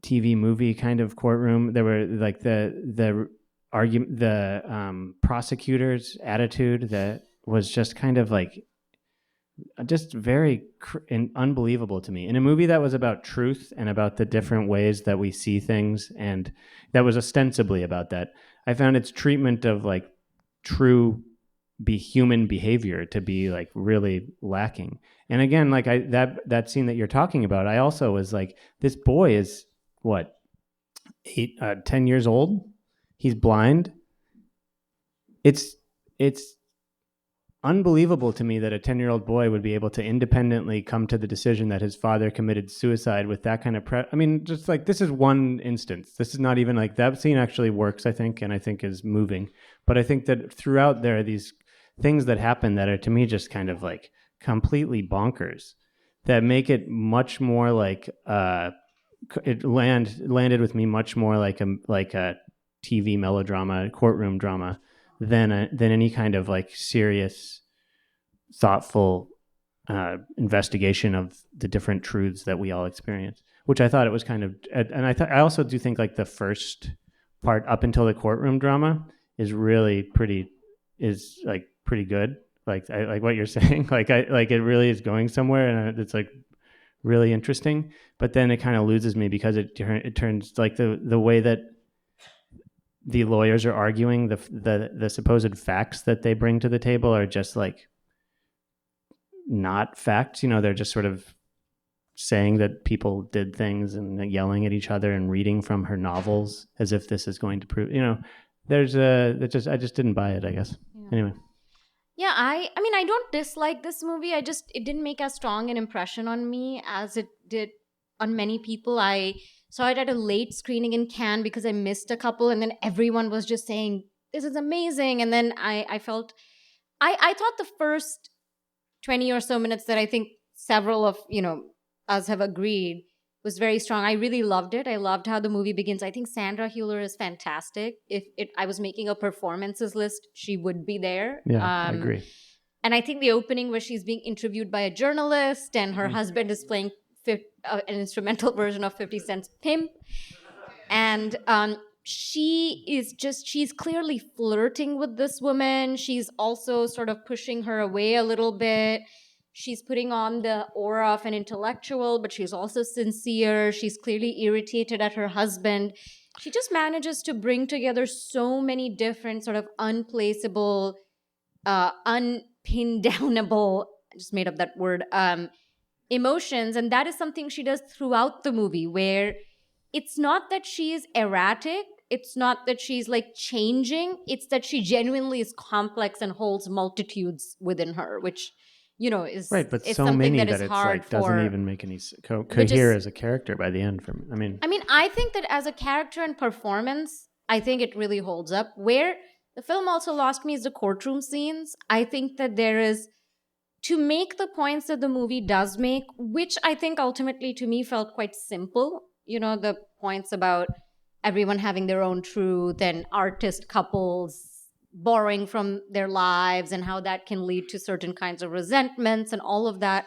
TV movie kind of courtroom. There were like the argument, the prosecutor's attitude that was just kind of like just very unbelievable to me in a movie that was about truth and about the different ways that we see things, and that was ostensibly about that. I found its treatment of like true human behavior to be like really lacking. And again, like that scene that you're talking about, I also was like, this boy is what, 10 years old? He's blind. It's unbelievable to me that a 10-year-old boy would be able to independently come to the decision that his father committed suicide with that kind of I mean, just like, this is one instance. This is not even like, that scene actually works, I think, and I think is moving. But I think that throughout there are these things that happen that are, to me, just kind of like completely bonkers, that make it much more like it landed with me much more like a TV melodrama, courtroom drama, than any kind of like serious, thoughtful investigation of the different truths that we all experience. Which I thought it was kind of, and I also do think like the first part up until the courtroom drama is really pretty good. Like I like what you're saying. Like it really is going somewhere, and it's like really interesting. But then it kind of loses me because it turns like the way that the lawyers are arguing, the supposed facts that they bring to the table are just like not facts. They're just sort of saying that people did things and yelling at each other and reading from her novels as if this is going to prove. I just didn't buy it, I guess. Yeah. Anyway.
Yeah, I mean, I don't dislike this movie. It didn't make as strong an impression on me as it did on many people. I saw it at a late screening in Cannes because I missed a couple, and then everyone was just saying, this is amazing. And then I felt, I thought the first 20 or so minutes that I think several of, us have agreed was very strong. I really loved it. I loved how the movie begins. I think Sandra Hüller is fantastic. If I was making a performances list, she would be there.
Yeah, I agree.
And I think the opening where she's being interviewed by a journalist and her husband is playing an instrumental version of 50 Cent's Pimp. And she's clearly flirting with this woman. She's also sort of pushing her away a little bit. She's putting on the aura of an intellectual, but she's also sincere. She's clearly irritated at her husband. She just manages to bring together so many different sort of unplaceable, unpin-downable, I just made up that word, emotions. And that is something she does throughout the movie, where it's not that she is erratic. It's not that she's like changing. It's that she genuinely is complex and holds multitudes within her, which is
right, but
is
so
something
many
that
that
is
it's
hard
like doesn't
for,
even make any cohere as a character by the end. I mean,
I think that as a character and performance, I think it really holds up. Where the film also lost me is the courtroom scenes. I think that there is, to make the points that the movie does make, which I think ultimately to me felt quite simple. The points about everyone having their own truth and artist couples borrowing from their lives and how that can lead to certain kinds of resentments and all of that,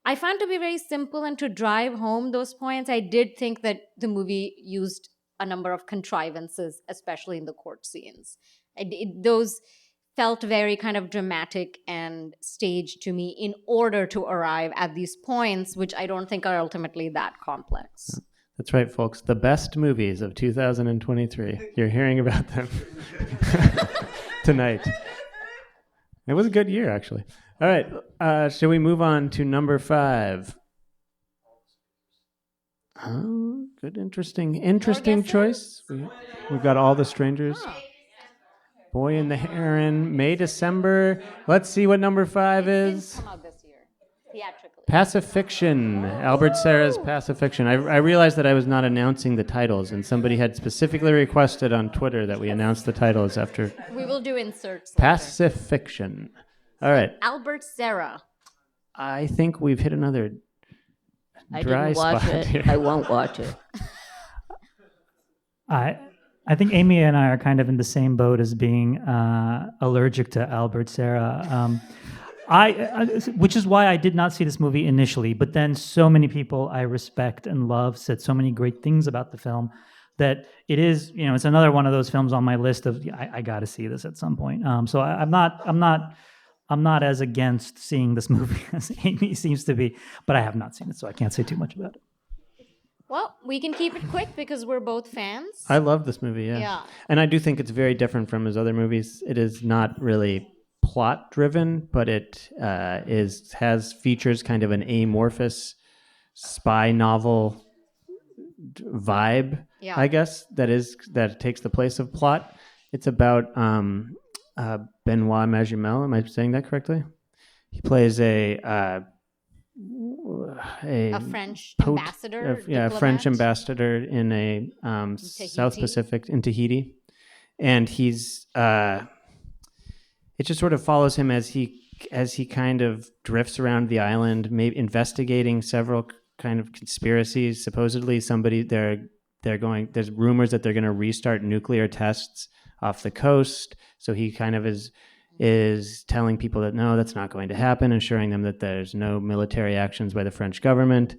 I found to be very simple. And to drive home those points, I did think that the movie used a number of contrivances, especially in the court scenes. Those felt very kind of dramatic and staged to me in order to arrive at these points, which I don't think are ultimately that complex.
That's right, folks. The best movies of 2023. You're hearing about them tonight. It was a good year, actually. All right. Shall we move on to number 5? Oh, good, interesting choice. We've got All the Strangers. Boy and the Heron, May, December. Let's see what number 5 is.
Come out this year, theatrically.
Pacifiction, Albert Serra's Pacifiction. I realized that I was not announcing the titles, and somebody had specifically requested on Twitter that we announce the titles after.
We will do inserts later.
Pacifiction. All right.
Albert Serra.
I think we've hit another
I
dry
didn't watch
spot
it.
here.
I won't watch it.
I think Amy and I are kind of in the same boat as being allergic to Albert Serra. Which is why I did not see this movie initially, but then so many people I respect and love said so many great things about the film that it is, it's another one of those films on my list of I got to see this at some point. So I'm not as against seeing this movie as Amy seems to be, but I have not seen it, so I can't say too much about it.
Well, we can keep it quick because we're both fans.
I love this movie, yeah. And I do think it's very different from his other movies. It is not really plot driven, but it has features kind of an amorphous spy novel vibe, I guess, that takes the place of plot. It's about Benoit Magimel. Am I saying that correctly? He plays a
French ambassador,
a French ambassador in a South Pacific, in Tahiti, and he's it just sort of follows him as he kind of drifts around the island, maybe investigating several kind of conspiracies. Supposedly, there's rumors that they're going to restart nuclear tests off the coast. So he kind of is telling people that no, that's not going to happen, assuring them that there's no military actions by the French government,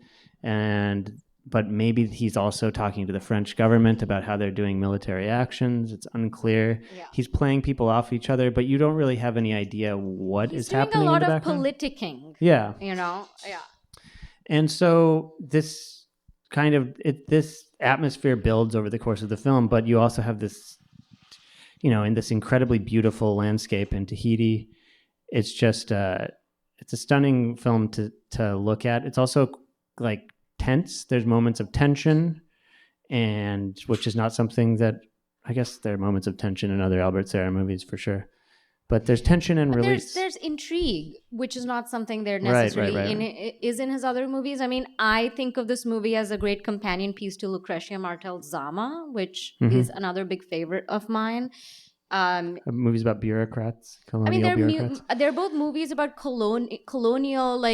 but maybe he's also talking to the French government about how they're doing military actions. It's unclear. Yeah. He's playing people off each other, but you don't really have any idea what is happening in the background.
He's doing a lot of politicking.
Yeah.
Yeah.
And so this this atmosphere builds over the course of the film, but you also have this, in this incredibly beautiful landscape in Tahiti. It's just it's a stunning film to look at. It's also like tense. There's moments of tension, and which is not something that, I guess there are moments of tension in other Albert Serra movies for sure. But there's tension and release.
There's intrigue, which is not something there necessarily is in his other movies. I mean, I think of this movie as a great companion piece to Lucrecia Martel's Zama, which is another big favorite of mine.
Movies about bureaucrats, colonial bureaucrats.
They're both movies about colonial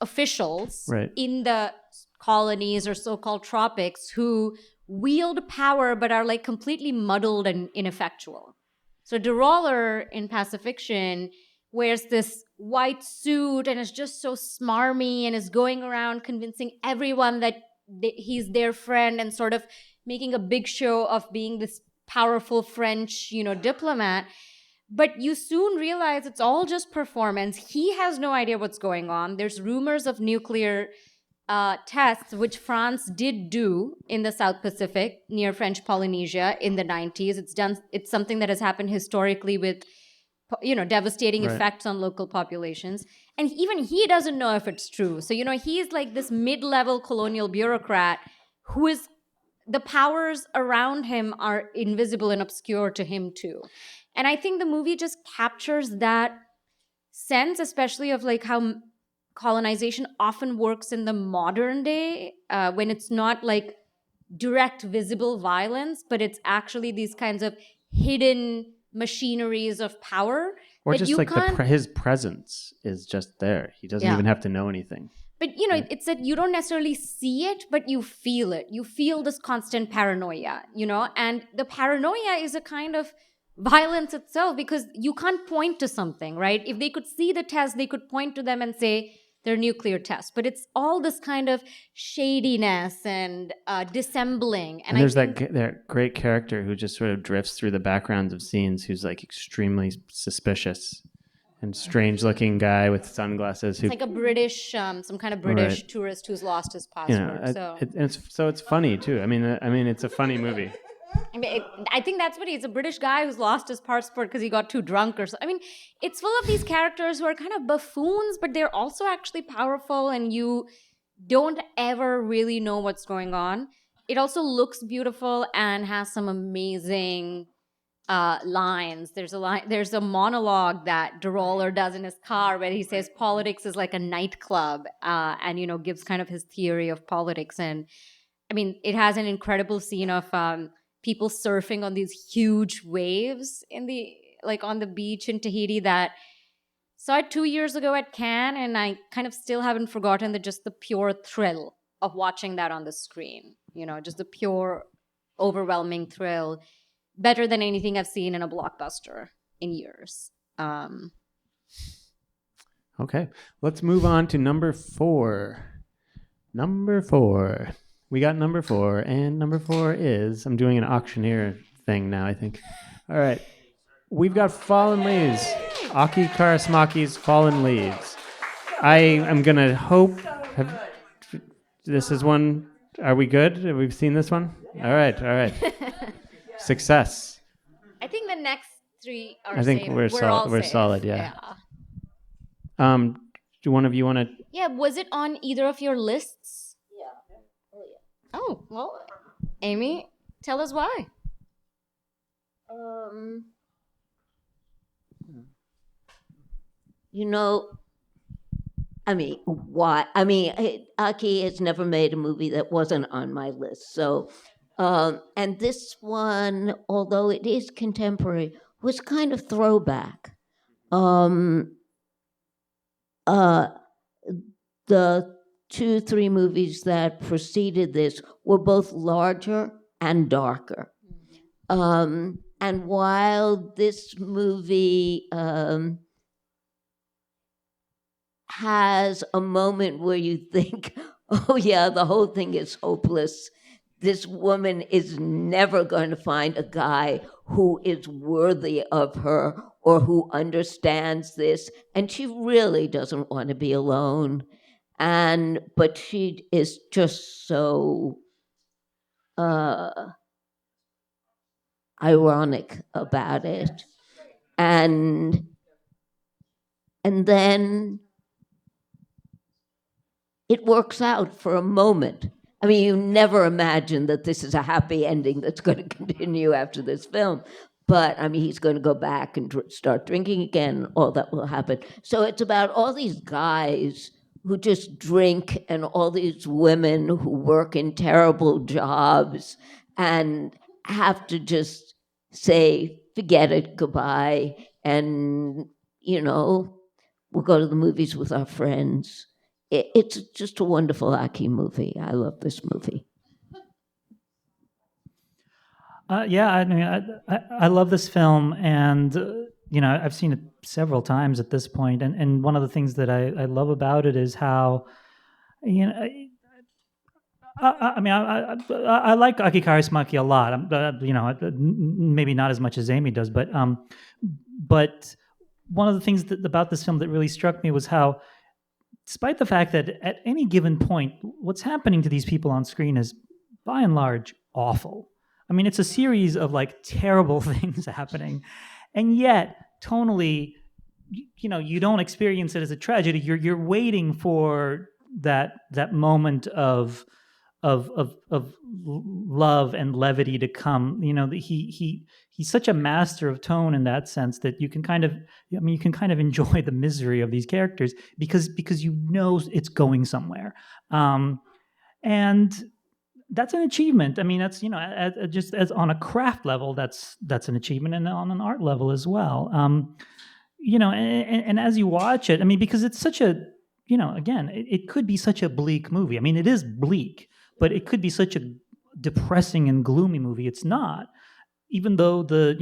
officials in the colonies or so-called tropics who wield power but are completely muddled and ineffectual. So De Roller in Pacifiction wears this white suit and is just so smarmy and is going around convincing everyone that he's their friend and sort of making a big show of being this powerful French, diplomat. But you soon realize it's all just performance. He has no idea what's going on. There's rumors of nuclear tests, which France did do in the South Pacific near French Polynesia in the 90s. It's something that has happened historically with, devastating effects on local populations. And even he doesn't know if it's true. So, he's like this mid-level colonial bureaucrat who is, the powers around him are invisible and obscure to him too. And I think the movie just captures that sense, especially of how colonization often works in the modern day, when it's not direct visible violence, but it's actually these kinds of hidden machineries of power.
Or just his presence is just there. He doesn't even have to know anything.
But, it's that you don't necessarily see it, but you feel it. You feel this constant paranoia, and the paranoia is a kind of violence itself because you can't point to something, right? If they could see the test, they could point to them and say, their nuclear tests. But it's all this kind of shadiness and dissembling.
And there's that great character who just sort of drifts through the backgrounds of scenes, who's like extremely suspicious and strange-looking guy with sunglasses.
It's like a British, some kind of British tourist who's lost his passport.
It's funny too. I mean, it's a funny movie.
I think that's what it's a British guy who's lost his passport because he got too drunk or something. I mean, it's full of these characters who are kind of buffoons, but they're also actually powerful, and you don't ever really know what's going on. It also looks beautiful and has some amazing lines. There's a monologue that DeRoller does in his car where he says politics is like a nightclub, and gives kind of his theory of politics. And I mean, it has an incredible scene of people surfing on these huge waves on the beach in Tahiti that saw it 2 years ago at Cannes, and I kind of still haven't forgotten just the pure thrill of watching that on the screen. Just the pure, overwhelming thrill. Better than anything I've seen in a blockbuster in years.
Okay, let's move on to number 4. Number 4. We got number 4, and number 4 is... I'm doing an auctioneer thing now, I think. All right. We've got Fallen Leaves. Aki Kaurismäki's Fallen Leaves. I am going to hope... This is one... Are we good? Have we seen this one? All right. Success.
I think the next 3 are
I think
safe.
we're solid, yeah. Do one of you want to...
Yeah, was it on either of your lists?
Yeah.
Oh, well, Amy, tell us why.
Why? Aki has never made a movie that wasn't on my list. So, and this one, although it is contemporary, was kind of throwback. The 2-3 movies that preceded this were both larger and darker. And while this movie has a moment where you think, oh yeah, the whole thing is hopeless. This woman is never going to find a guy who is worthy of her or who understands this. And she really doesn't want to be alone. But she is just so ironic about it. And then it works out for a moment. I mean, you never imagine that this is a happy ending that's going to continue after this film. But, I mean, he's going to go back and start drinking again. All that will happen. So it's about all these guys who just drink and all these women who work in terrible jobs and have to just say, forget it, goodbye. And, we'll go to the movies with our friends. It's just a wonderful Aki movie. I love this movie.
I love this film, and I've seen it several times at this point. And one of the things that I love about it is how, I like Aki Kaurismäki a lot. Maybe not as much as Amy does, but one of the things about this film that really struck me was how, despite the fact that at any given point, what's happening to these people on screen is, by and large, awful. I mean, it's a series of terrible things happening, and yet tonally, you don't experience it as a tragedy. You're waiting for that moment of love and levity to come. He's such a master of tone in that sense that you can kind of enjoy the misery of these characters because it's going somewhere, and that's an achievement. I mean, that's just as on a craft level, that's an achievement, and on an art level as well. And as you watch it, I mean, because it's such a again, it could be such a bleak movie. I mean, it is bleak, but it could be such a depressing and gloomy movie. It's not. even though the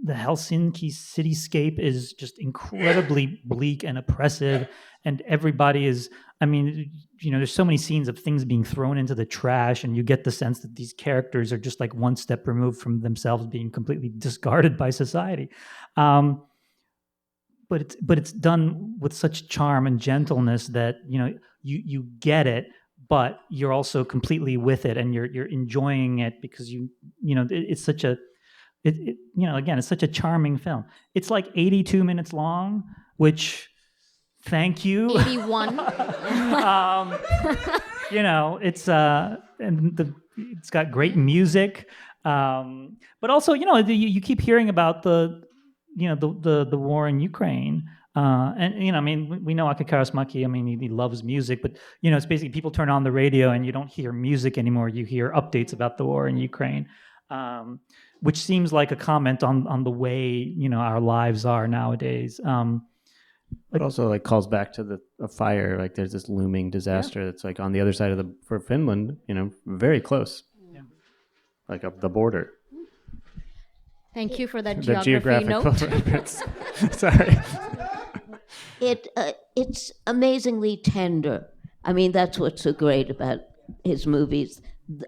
Helsinki cityscape is just incredibly bleak and oppressive, and everybody is, I mean, there's so many scenes of things being thrown into the trash, and you get the sense that these characters are just like one step removed from themselves being completely discarded by society. But it's done with such charm and gentleness that you get it, but you're also completely with it, and you're enjoying it because it's such a again, it's such a charming film. It's like 82 minutes long, which, thank you.
81.
It's got great music, but also you keep hearing about the war in Ukraine. And I mean, we know Aki Kaurismäki. I mean, he loves music, but it's basically people turn on the radio and you don't hear music anymore. You hear updates about the war in Ukraine, which seems like a comment on the way our lives are nowadays.
But also like calls back to a fire. Like there's this looming disaster that's like on the other side of for Finland. Very close, like up the border.
Thank you for that
The
geographical note.
reference. Sorry.
It's amazingly tender. I mean, that's what's so great about his movies.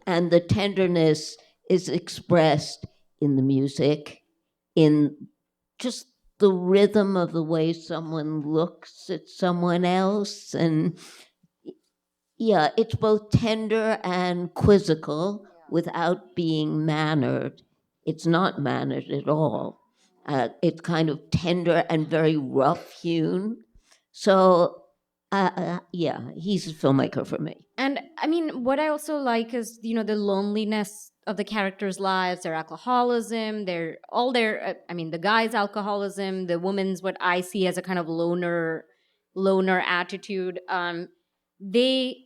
And the tenderness is expressed in the music, in just the rhythm of the way someone looks at someone else. And yeah, it's both tender and quizzical without being mannered. It's not mannered at all. It's kind of tender and very rough-hewn. So, he's a filmmaker for me.
And I mean, what I also like is, the loneliness of the characters' lives, their alcoholism, the guy's alcoholism, the woman's what I see as a kind of loner attitude. They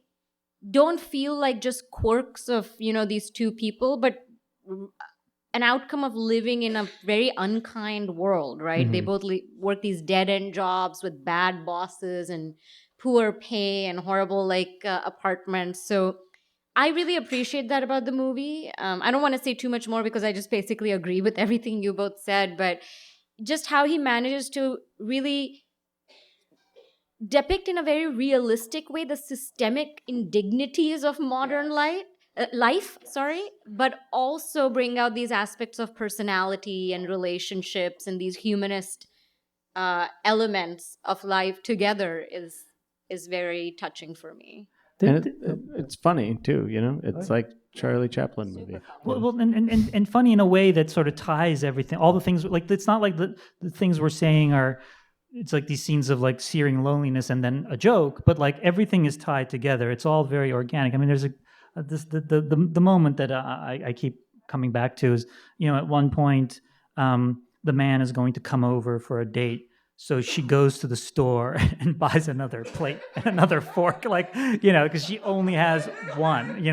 don't feel like just quirks of, these two people, but an outcome of living in a very unkind world, right? They both work these dead-end jobs with bad bosses and poor pay and horrible apartments. So I really appreciate that about the movie. I don't want to say too much more because I just basically agree with everything you both said, but just how he manages to really depict in a very realistic way the systemic indignities of modern life, but also bring out these aspects of personality and relationships and these humanist elements of life together is very touching for me.
And it's funny too, It's like Charlie Chaplin movie.
Well, and funny in a way that sort of ties everything. All the things, like, it's not like the things we're saying are. It's like these scenes of like searing loneliness and then a joke, but like everything is tied together. It's all very organic. I mean, there's the moment that I keep coming back to is, at one point, the man is going to come over for a date. So she goes to the store and buys another plate and another fork, because she only has one,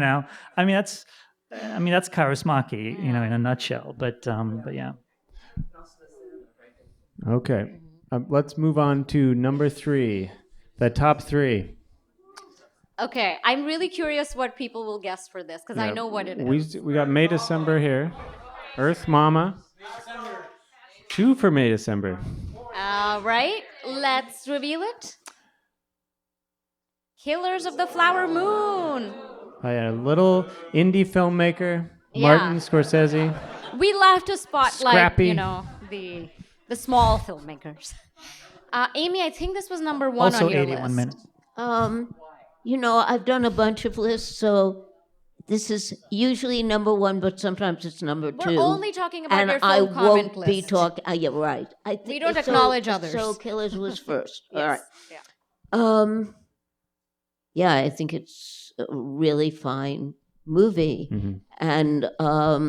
I mean, that's Kaurismäki, in a nutshell, but yeah.
Okay. Let's move on to number 3, the top 3.
Okay, I'm really curious what people will guess for this because I know what it is.
We got May December here. Earth Mama. 2 for May December.
All right, let's reveal it. Killers of the Flower Moon.
By a little indie filmmaker, Martin Scorsese.
We love to spotlight,
Scrappy.
The small filmmakers. Amy, I think this was number 1
Also
on your
81
list.
minutes.
I've done a bunch of lists, so this is usually number 1, but sometimes it's number 2.
We're only talking about
and
your
I
film comment
won't
list.
be talking. Yeah, right.
We don't acknowledge others.
So Killers was first.
Yes.
All right. Yeah, I think it's a really fine movie, and a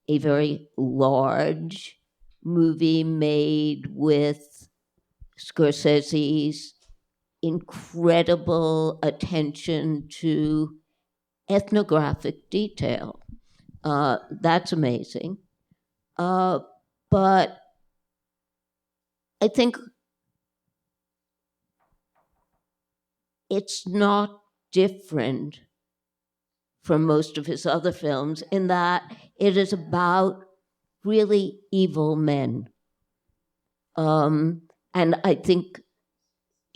very large movie made with Scorsese's incredible attention to ethnographic detail. That's amazing. But I think it's not different from most of his other films in that it is about really evil men. And I think,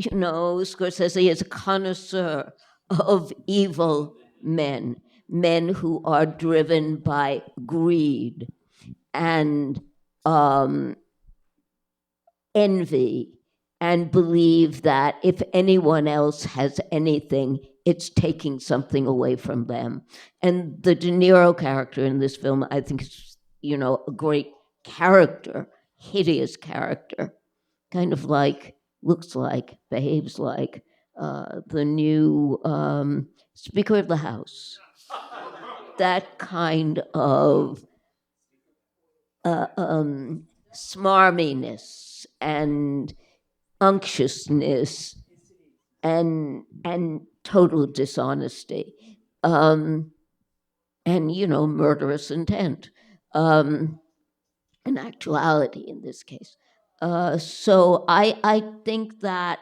Scorsese is a connoisseur of evil men, men who are driven by greed and envy, and believe that if anyone else has anything, it's taking something away from them. And the De Niro character in this film, I think, is, a great character, hideous character, kind of like, looks like, behaves like the new Speaker of the House. That kind of smarminess and unctuousness and total dishonesty, and murderous intent, in actuality in this case. So I think that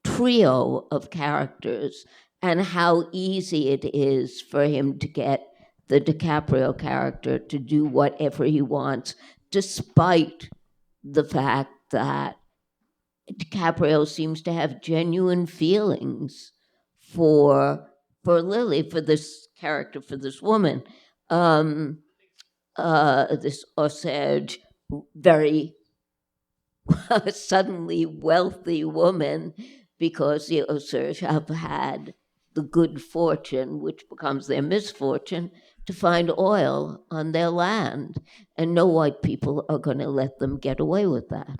trio of characters, and how easy it is for him to get the DiCaprio character to do whatever he wants, despite the fact that DiCaprio seems to have genuine feelings for Lily, for this character, for this woman, this Osage, very suddenly wealthy woman, because the Osage have had the good fortune, which becomes their misfortune, to find oil on their land, and no white people are going to let them get away with that.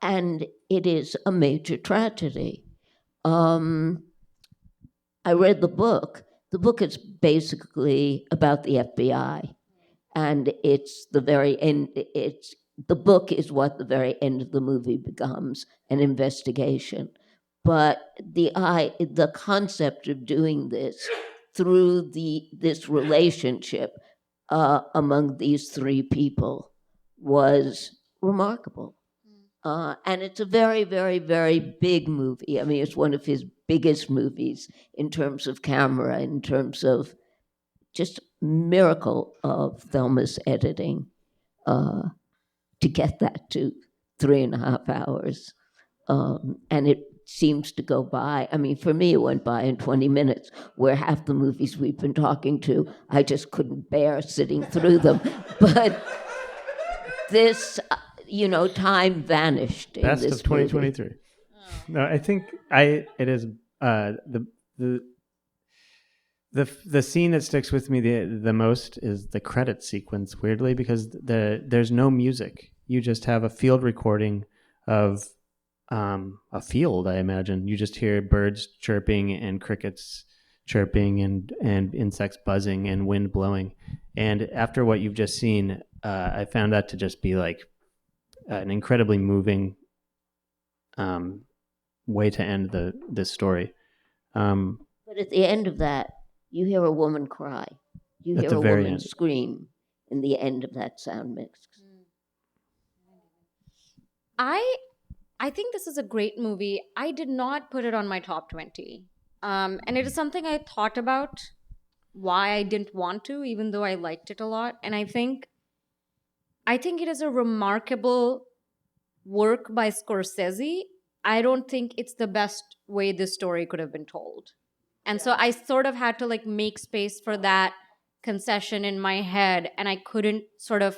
And it is a major tragedy. I read the book. The book is basically about the FBI, and it's the very end. The book is what the very end of the movie becomes, an investigation. But the concept of doing this through this relationship among these three people was remarkable. And it's a very, very, very big movie. I mean, it's one of his biggest movies in terms of camera, in terms of just miracle of Thelma's editing to get that to 3.5 hours. And it seems to go by. I mean, for me, it went by in 20 minutes, where half the movies we've been talking to, I just couldn't bear sitting through them. But this, time vanished in
Best
this
of 2023.
movie.
No, I think it is the scene that sticks with me the most is the credit sequence, weirdly, because there's no music. You just have a field recording of a field, I imagine. You just hear birds chirping and crickets chirping and insects buzzing and wind blowing. And after what you've just seen, I found that to just be like an incredibly moving way to end this story.
But at the end of that, you hear a woman cry. You
At
hear
the
a
very
woman
end.
scream in the end of that sound mix.
I think this is a great movie. I did not put it on my top 20. And it is something I thought about why I didn't want to, even though I liked it a lot. And I think it is a remarkable work by Scorsese. I don't think it's the best way this story could have been told. And so I sort of had to like make space for that concession in my head, and I couldn't sort of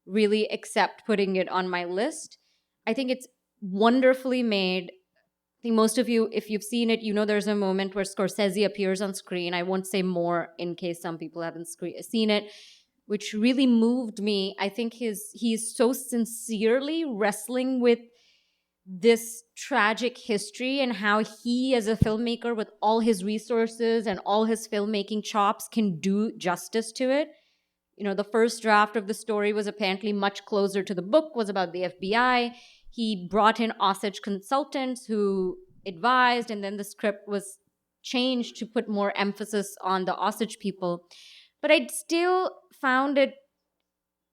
really accept putting it on my list. I think it's wonderfully made. I think most of you, if you've seen it, there's a moment where Scorsese appears on screen. I won't say more in case some people haven't seen it, which really moved me. I think he's so sincerely wrestling with this tragic history, and how he, as a filmmaker with all his resources and all his filmmaking chops, can do justice to it. The first draft of the story was apparently much closer to the book, was about the FBI. He brought in Osage consultants who advised, and then the script was changed to put more emphasis on the Osage people. But I still found it,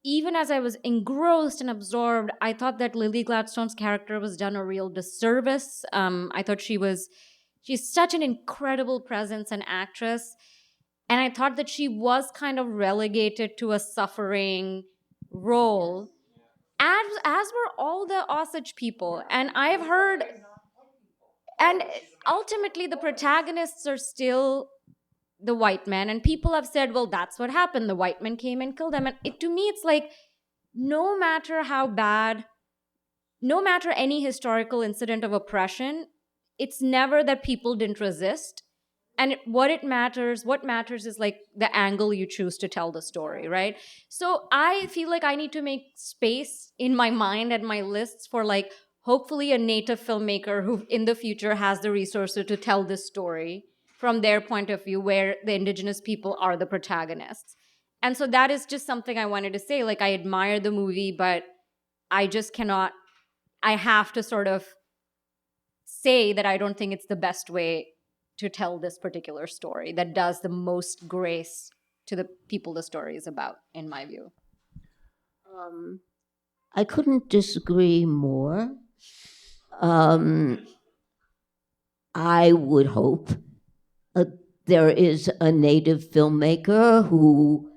even as I was engrossed and absorbed, I thought that Lily Gladstone's character was done a real disservice. I thought she's such an incredible presence and actress. And I thought that she was kind of relegated to a suffering role, as were all the Osage people. And I've heard, and ultimately the protagonists are still the white men, and people have said, well, that's what happened, the white men came and killed them. And to me it's like, no matter how bad, no matter any historical incident of oppression, it's never that people didn't resist. And what matters is like the angle you choose to tell the story, right? So I feel like I need to make space in my mind and my lists for like hopefully a native filmmaker who in the future has the resources to tell this story from their point of view, where the indigenous people are the protagonists. And so that is just something I wanted to say. Like, I admire the movie, but I just cannot, I have to sort of say that I don't think it's the best way to tell this particular story that does the most grace to the people the story is about, in my view.
I couldn't disagree more. I would hope there is a native filmmaker who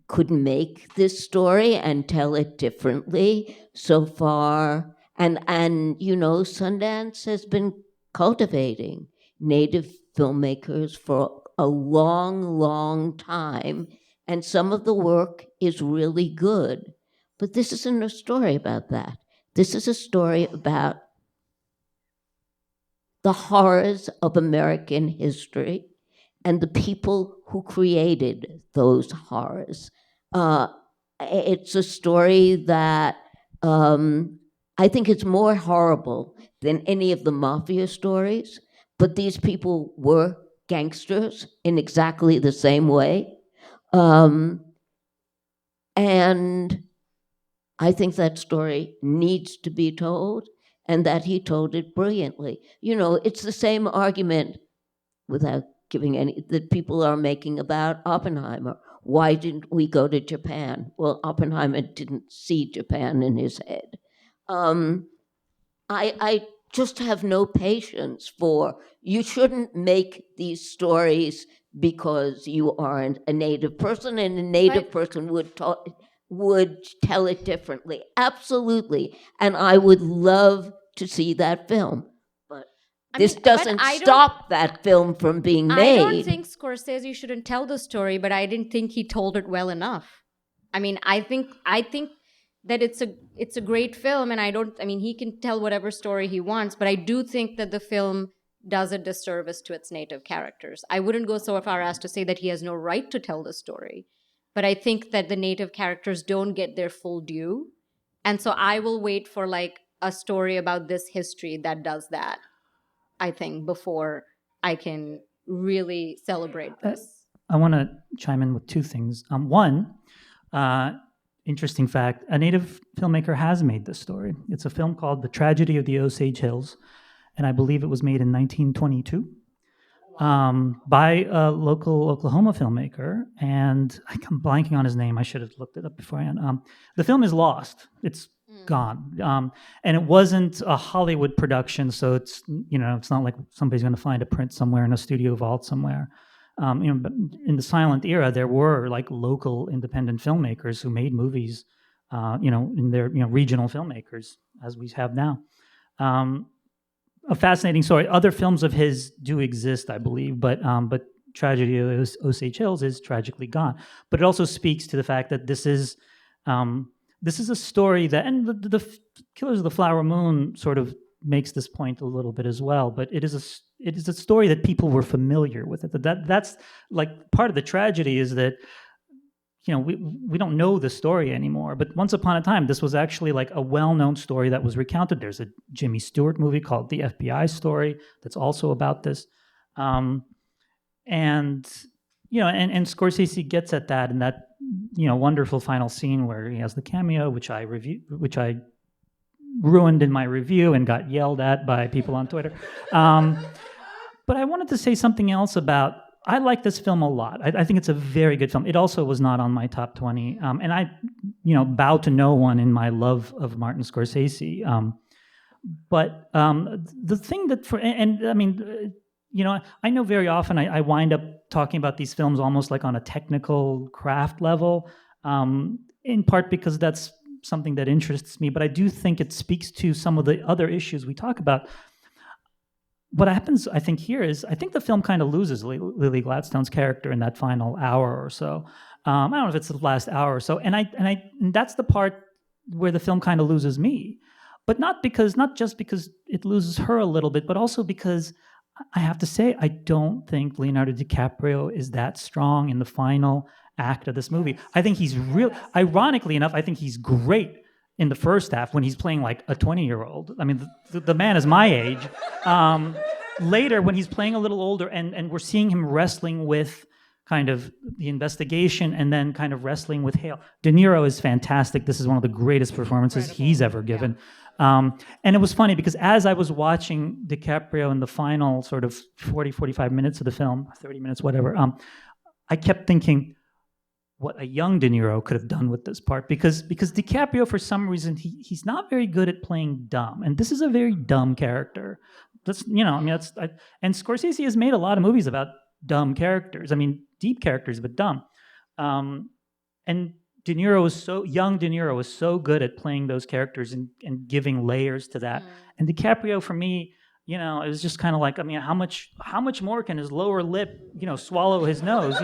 could make this story and tell it differently. So far, and you know, Sundance has been cultivating native filmmakers for a long time, and some of the work is really good. But this isn't a story about that. This is a story about the horrors of American history and the people who created those horrors. It's a story that I think it's more horrible than any of the mafia stories, but these people were gangsters in exactly the same way. And I think that story needs to be told, and that he told it brilliantly. You know, it's the same argument, without giving any, that people are making about Oppenheimer. Why didn't we go to Japan? Well, Oppenheimer didn't see Japan in his head. I just have no patience for, you shouldn't make these stories because you aren't a native person, and a native person would tell it differently. Absolutely. And I would love to see that film. But this doesn't stop that film from being made.
I don't think Scorsese shouldn't tell the story, but I didn't think he told it well enough. I mean, I think that it's a great film, and he can tell whatever story he wants, but I do think that the film does a disservice to its native characters. I wouldn't go so far as to say that he has no right to tell the story, but I think that the native characters don't get their full due. And so I will wait for like a story about this history that does that, I think, before I can really celebrate this.
I want to chime in with two things. One, interesting fact, a native filmmaker has made this story. It's a film called The Tragedy of the Osage Hills, and I believe it was made in 1922 by a local Oklahoma filmmaker, and I'm blanking on his name. I should have looked it up beforehand. The film is lost. It's gone. And it wasn't a Hollywood production, so it's not like somebody's going to find a print somewhere in a studio vault somewhere. But in the silent era, there were like local independent filmmakers who made movies, in their regional filmmakers, as we have now. A fascinating story. Other films of his do exist, I believe, but Tragedy of Osage Hills is tragically gone. But it also speaks to the fact that this is a story that, and the Killers of the Flower Moon sort of makes this point a little bit as well. But it is a story that people were familiar with. That's like part of the tragedy is that we don't know the story anymore. But once upon a time, this was actually like a well-known story that was recounted. There's a Jimmy Stewart movie called The FBI Story that's also about this. And Scorsese gets at that in that wonderful final scene where he has the cameo, which I ruined in my review and got yelled at by people on Twitter. But I wanted to say something else about. I like this film a lot. I think it's a very good film. It also was not on my top 20, and I, bow to no one in my love of Martin Scorsese. The thing that I know very often I wind up talking about these films almost like on a technical craft level, in part because that's something that interests me, but I do think it speaks to some of the other issues we talk about. What happens, I think, here is I think the film kind of loses Lily Gladstone's character in that final hour or so. I don't know if it's the last hour or so, and that's the part where the film kind of loses me, but not just because it loses her a little bit, but also because I have to say I don't think Leonardo DiCaprio is that strong in the final act of this movie. I think he's real. Ironically enough, I think he's great in the first half when he's playing like a 20-year-old. I mean, the man is my age. Later, when he's playing a little older, and we're seeing him wrestling with kind of the investigation and then kind of wrestling with Hale. De Niro is fantastic. This is one of the greatest performances he's ever given. And it was funny because as I was watching DiCaprio in the final sort of 40, 45 minutes of the film, 30 minutes, whatever, I kept thinking what a young De Niro could have done with this part because DiCaprio, for some reason, he's not very good at playing dumb. And this is a very dumb character. That's, and Scorsese has made a lot of movies about dumb characters. I mean, deep characters, but dumb. And De Niro was so good at playing those characters and giving layers to that. And DiCaprio, for me, it was just kind of like, I mean, how much more can his lower lip, swallow his nose,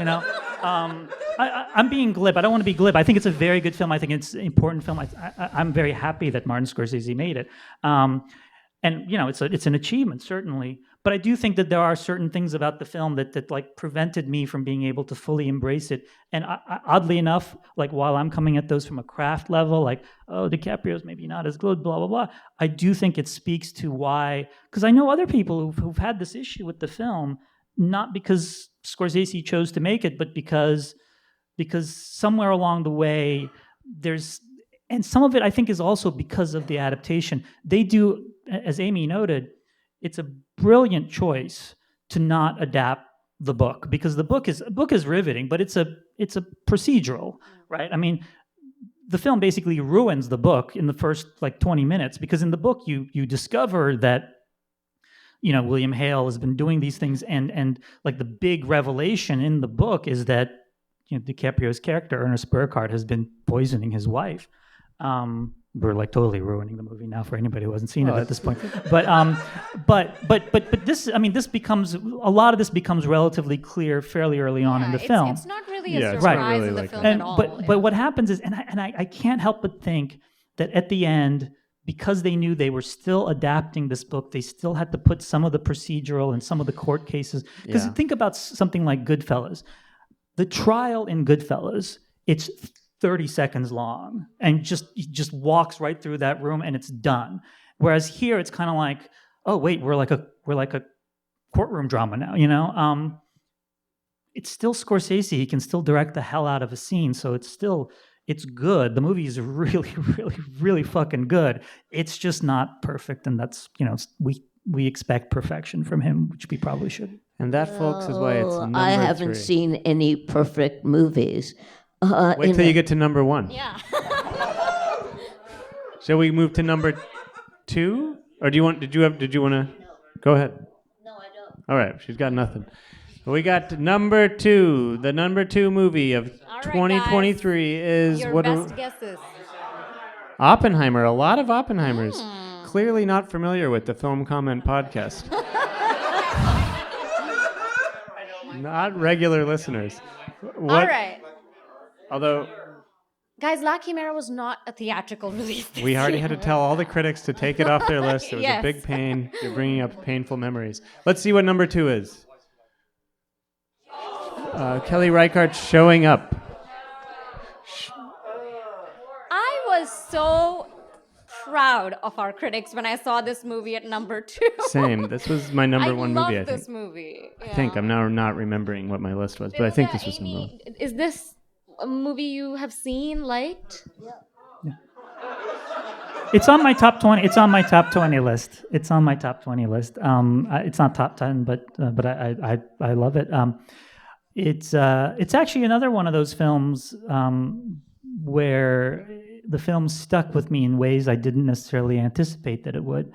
I'm being glib. I don't want to be glib. I think it's a very good film. I think it's an important film. I'm very happy that Martin Scorsese made it. And it's an achievement, certainly. But I do think that there are certain things about the film that like prevented me from being able to fully embrace it. And oddly enough, like while I'm coming at those from a craft level, like, oh, DiCaprio's maybe not as good, blah, blah, blah. I do think it speaks to why, because I know other people who've had this issue with the film, not because Scorsese chose to make it, but because somewhere along the way and some of it I think is also because of the adaptation. They do, as Amy noted, it's a brilliant choice to not adapt the book because the book is riveting, but it's a procedural, right? I mean, the film basically ruins the book in the first like 20 minutes because in the book you discover that William Hale has been doing these things and like the big revelation in the book is that DiCaprio's character Ernest Burkhardt has been poisoning his wife. We're like totally ruining the movie now for anybody who hasn't seen it at this point. But this, I mean, this becomes a lot of this becomes relatively clear fairly early on in the film.
It's not really a surprise in the film at all.
But what happens is, and I can't help but think that at the end, because they knew they were still adapting this book, they still had to put some of the procedural and some of the court cases. Because think about something like Goodfellas. The trial in Goodfellas, it's 30 seconds long and just walks right through that room and it's done. Whereas here it's kind of like, oh wait, we're like a courtroom drama now, It's still Scorsese. He can still direct the hell out of a scene, so it's good. The movie is really, really, really fucking good. It's just not perfect, and that's we expect perfection from him, which we probably should.
And that, folks, is why it's number
I haven't
3.
seen any perfect movies.
Wait till you get to number 1.
Yeah.
Shall we move to number 2? Or did you want to? Go ahead.
No, I don't.
All right, she's got nothing. We got number 2. The number 2 movie of
All right,
2023 is
Your best guesses.
Oppenheimer. A lot of Oppenheimers. Clearly not familiar with the Film Comment Podcast. Not regular listeners.
All right.
Although
Guys, La Chimera was not a theatrical release this
we already
year.
had to tell all the critics to take it off their list. It was a big pain. You're bringing up painful memories. Let's see what number 2 is. Kelly Reichardt showing up.
I was so proud of our critics when I saw this movie at number 2.
Same. This was my number 1 movie, I
love
think.
this movie.
I think. I'm now not remembering what my list was, but I think this was number 1.
Is this a movie you have seen, liked?
Yeah. It's on my top 20. It's on my top 20 list. It's on my top 20 list. It's not top 10, but I love it. It's actually another one of those films where the film stuck with me in ways I didn't necessarily anticipate that it would.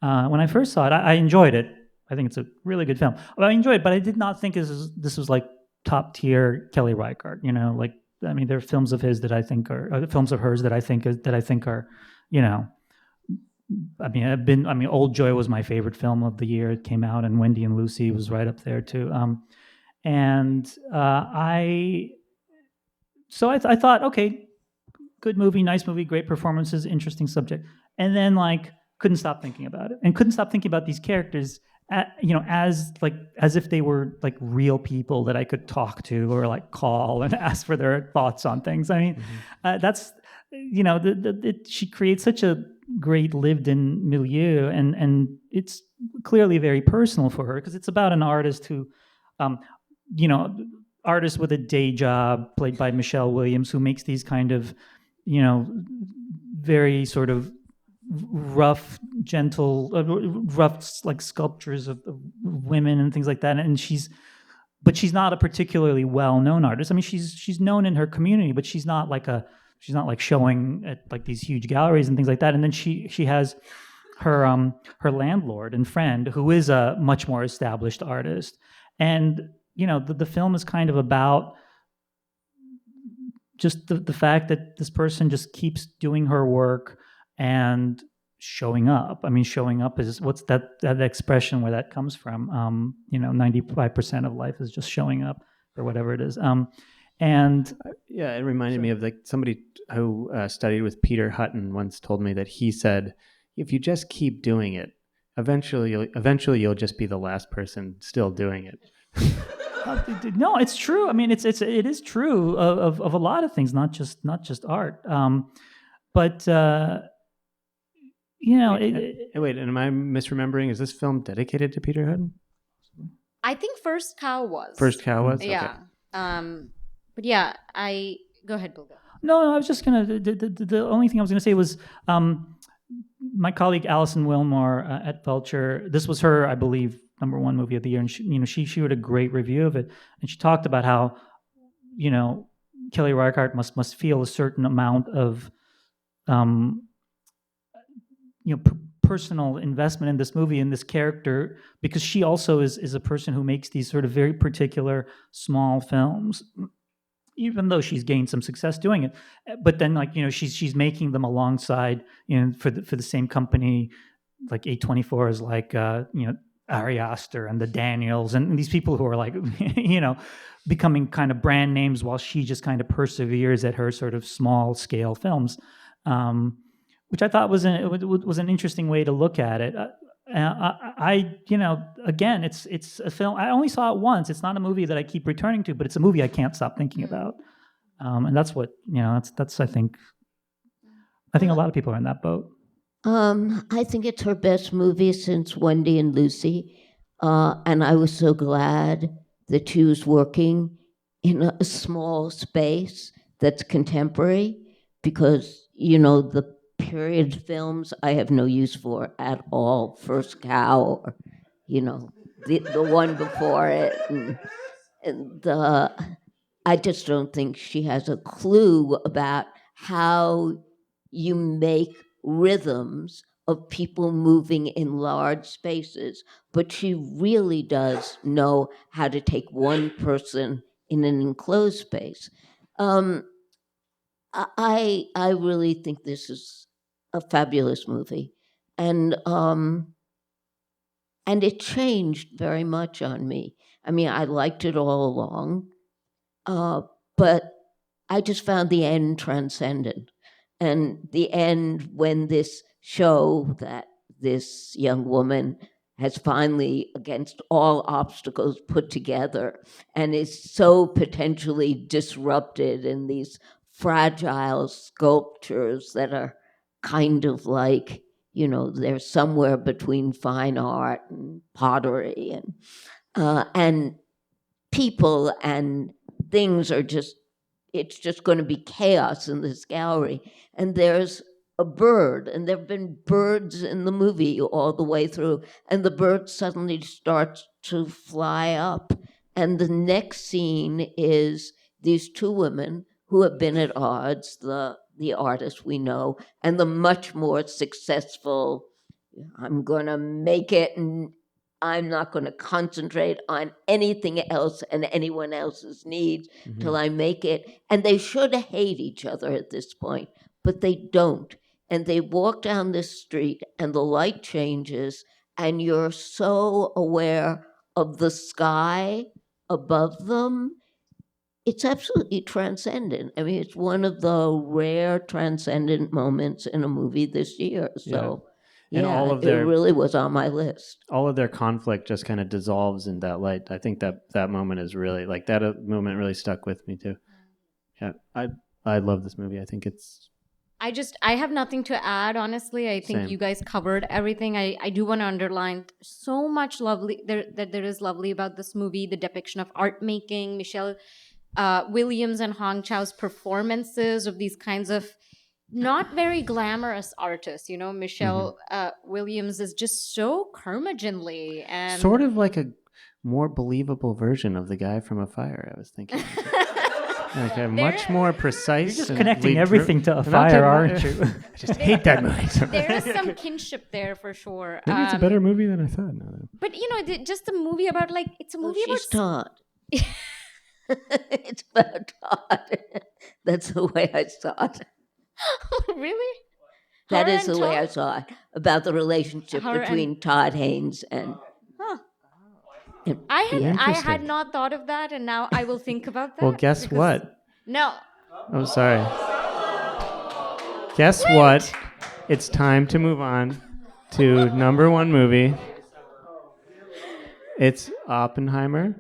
When I first saw it, I enjoyed it. I think it's a really good film. Well, I enjoyed it, but I did not think this was like top tier Kelly Reichardt. You know, like I mean, there are films of his that I think are films of hers that I think are, you know, I mean, Old Joy was my favorite film of the year. It came out, and Wendy and Lucy was right up there too. And I thought, okay, good movie, nice movie, great performances, interesting subject, and then like couldn't stop thinking about it, and couldn't stop thinking about these characters, as if they were like real people that I could talk to or like call and ask for their thoughts on things. I mean, that's she creates such a great lived-in milieu, and it's clearly very personal for her because it's about an artist who, you know, artist with a day job played by Michelle Williams who makes these kind of, very sort of rough, gentle, rough like sculptures of women and things like that. And she's not a particularly well-known artist. I mean, she's known in her community, but she's not like showing at like these huge galleries and things like that. And then she has her landlord and friend who is a much more established artist. And the film is kind of about just the fact that this person just keeps doing her work and showing up. I mean, showing up is what's that expression where that comes from? 95% of life is just showing up or whatever it is. And
yeah, it reminded me of like somebody who studied with Peter Hutton once told me that he said, if you just keep doing it, eventually you'll just be the last person still doing it.
No, it's true. I mean, it is true of a lot of things, not just art. But
wait, am I misremembering? Is this film dedicated to Peter Hutton?
I think First Cow was.
First Cow was?
Yeah.
Okay.
But yeah, go ahead, Bilge.
No, I was just gonna. The only thing I was gonna say was my colleague Alison Wilmore at Vulture. This was her, I believe, #1 movie of the year, and she wrote a great review of it, and she talked about how Kelly Reichardt must feel a certain amount of personal investment in this movie, in this character, because she also is a person who makes these sort of very particular small films, even though she's gained some success doing it. But then, she's making them alongside, for the same company, like A24 is like, Ari Aster and the Daniels and these people who are like, becoming kind of brand names while she just kind of perseveres at her sort of small scale films, which I thought was an interesting way to look at it. Again, it's a film. I only saw it once. It's not a movie that I keep returning to, but it's a movie I can't stop thinking about. And that's what, that's I think a lot of people are in that boat.
I think it's her best movie since Wendy and Lucy. And I was so glad that she was working in a small space that's contemporary, because, the period films I have no use for at all. First Cow, or, the one before it. And I just don't think she has a clue about how you make rhythms of people moving in large spaces, but she really does know how to take one person in an enclosed space. I really think this is a fabulous movie, and it changed very much on me. I mean, I liked it all along, but I just found the end transcendent. And the end, when this show that this young woman has finally, against all obstacles, put together and is so potentially disrupted in these fragile sculptures that are kind of like, they're somewhere between fine art and pottery, and people and things are just, it's just going to be chaos in this gallery. And there's a bird, and there have been birds in the movie all the way through, and the bird suddenly starts to fly up. And the next scene is these two women who have been at odds, the artist we know, and the much more successful, I'm going to make it and I'm not going to concentrate on anything else and anyone else's needs till I make it. And they should hate each other at this point, but they don't. And they walk down this street and the light changes, and you're so aware of the sky above them. It's absolutely transcendent. I mean, it's one of the rare transcendent moments in a movie this year. So,
And all of
it
their-
really was on my list.
All of their conflict just kind of dissolves in that light. I think that moment is really like that moment really stuck with me too. Yeah, I love this movie. I think it's.
I have nothing to add, honestly. I think
Same.
you guys covered everything. I do want to underline so much that there is lovely about this movie, the depiction of art making, Michelle Williams and Hong Chau's performances of these kinds of not very glamorous artists. You know, Michelle Williams is just so curmudgeonly and
Sort of like a more believable version of the guy from A Fire, I was thinking. Like a much more precise.
You're just
and
connecting
lead
everything to A
I'm not
Fire,
kidding.
aren't you?
I just hate that movie. So
there is some kinship there for sure.
maybe it's a better movie than I thought. No.
But you know, just a movie about it's a movie
She's
about
Todd. It's about Todd. That's the way I saw it.
really.
That
Her
is
and
the way I
Todd?
saw it. About the relationship
Her
between Todd Haynes and.
Huh.
It'd
I
be
had
Interesting.
not thought of that, and now I will think about that.
Well, guess
because-
what?
No.
Oh, sorry. Guess what? It's time to move on to number one movie. It's Oppenheimer.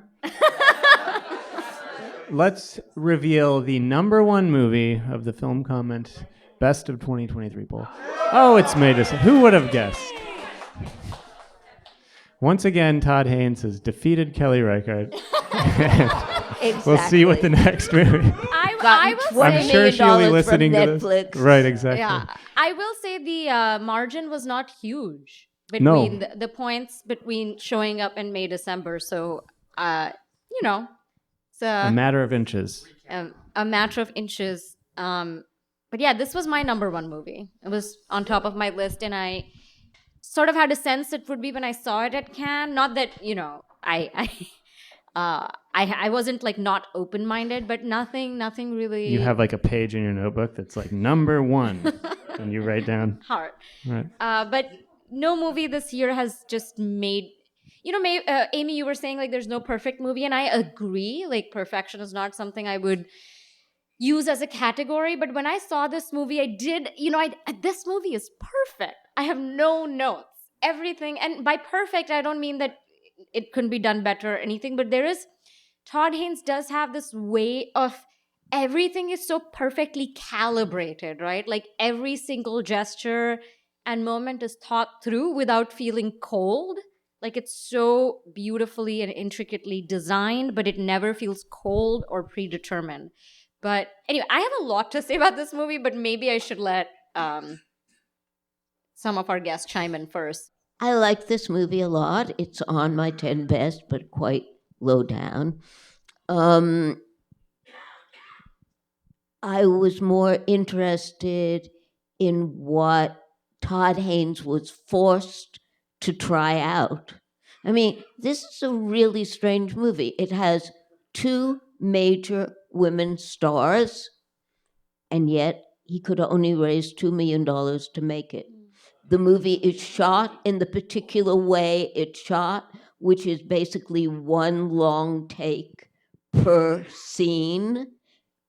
Let's reveal the number one movie of the Film Comment Best of 2023 poll. Oh, it's made us. Who would have guessed? Once again, Todd Haynes has defeated Kelly Reichardt.
Exactly.
We'll see what the next movie.
I will
$20
I'm
say,
sure
million
she'll be
from
listening to this.
Netflix.
Right, exactly.
yeah, I will say the margin was not huge between the points between showing up in May December. So, you know, it's
A matter of inches.
a matter of inches. But yeah, this was my number one movie. It was on top of my list, and I sort of had a sense it would be when I saw it at Cannes. Not that, you know, I wasn't like not open-minded, but nothing really
You have like a page in your notebook that's like number one, and you write down.
hard.
Right.
But no movie this year has just made. You know, Amy, you were saying like there's no perfect movie, and I agree. Like perfection is not something I would use as a category. But when I saw this movie, I did. You know, this movie is perfect. I have no notes. Everything, and by perfect, I don't mean that it couldn't be done better or anything. But Todd Haynes does have this way of everything is so perfectly calibrated, right? Like every single gesture and moment is thought through without feeling cold. Like it's so beautifully and intricately designed, but it never feels cold or predetermined. But anyway, I have a lot to say about this movie, but maybe I should let some of our guests chime in first.
I like this movie a lot. It's on my 10 best, but quite low down. I was more interested in what Todd Haynes was forced to try out. I mean, this is a really strange movie. It has two major women stars, and yet he could only raise $2 million to make it. The movie is shot in the particular way it's shot, which is basically one long take per scene,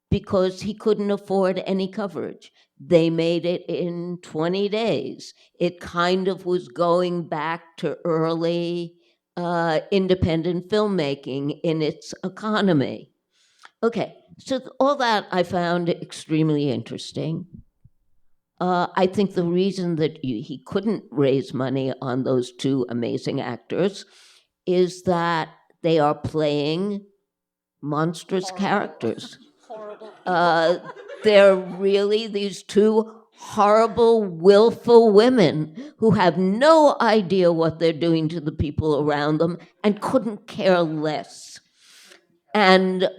because he couldn't afford any coverage. They made it in 20 days. It kind of was going back to early independent filmmaking in its economy. Okay, so all that I found extremely interesting. I think the reason that he couldn't raise money on those two amazing actors is that they are playing monstrous characters. They're really these two horrible, willful women who have no idea what they're doing to the people around them and couldn't care less. And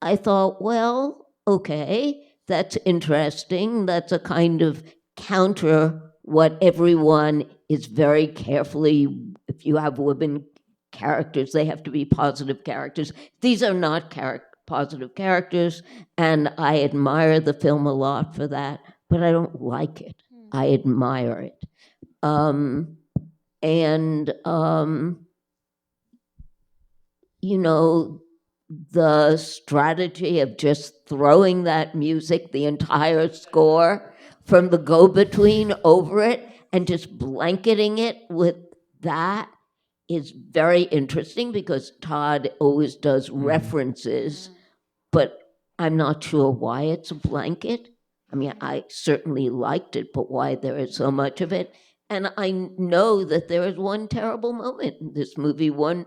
I thought, well, okay, that's interesting. That's a kind of counter what everyone is very carefully, if you have women characters, they have to be positive characters. These are not positive characters, and I admire the film a lot for that, but I don't like it. I admire it. You know, the strategy of just throwing that music, the entire score, from the go-between over it and just blanketing it with that is very interesting because Todd always does references, but I'm not sure why it's a blanket. I mean, I certainly liked it, but why there is so much of it. And I know that there is one terrible moment in this movie, one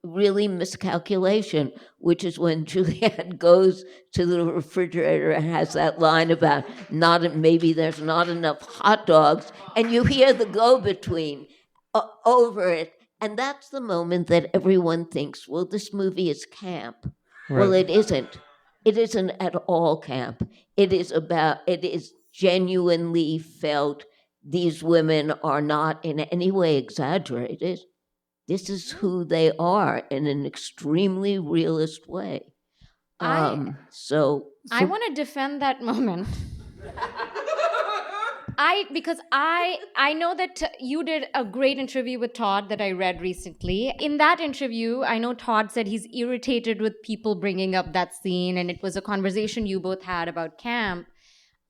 really miscalculation, which is when Juliette goes to the refrigerator and has that line about maybe there's not enough hot dogs, and you hear the go-between over it, and that's the moment that everyone thinks, well, this movie is camp. Right. Well, it isn't. It isn't at all camp. It is genuinely felt. These women are not in any way exaggerated. This is who they are in an extremely realist way.
I want to defend that moment. Because I know that you did a great interview with Todd that I read recently. In that interview, I know Todd said he's irritated with people bringing up that scene, and it was a conversation you both had about camp.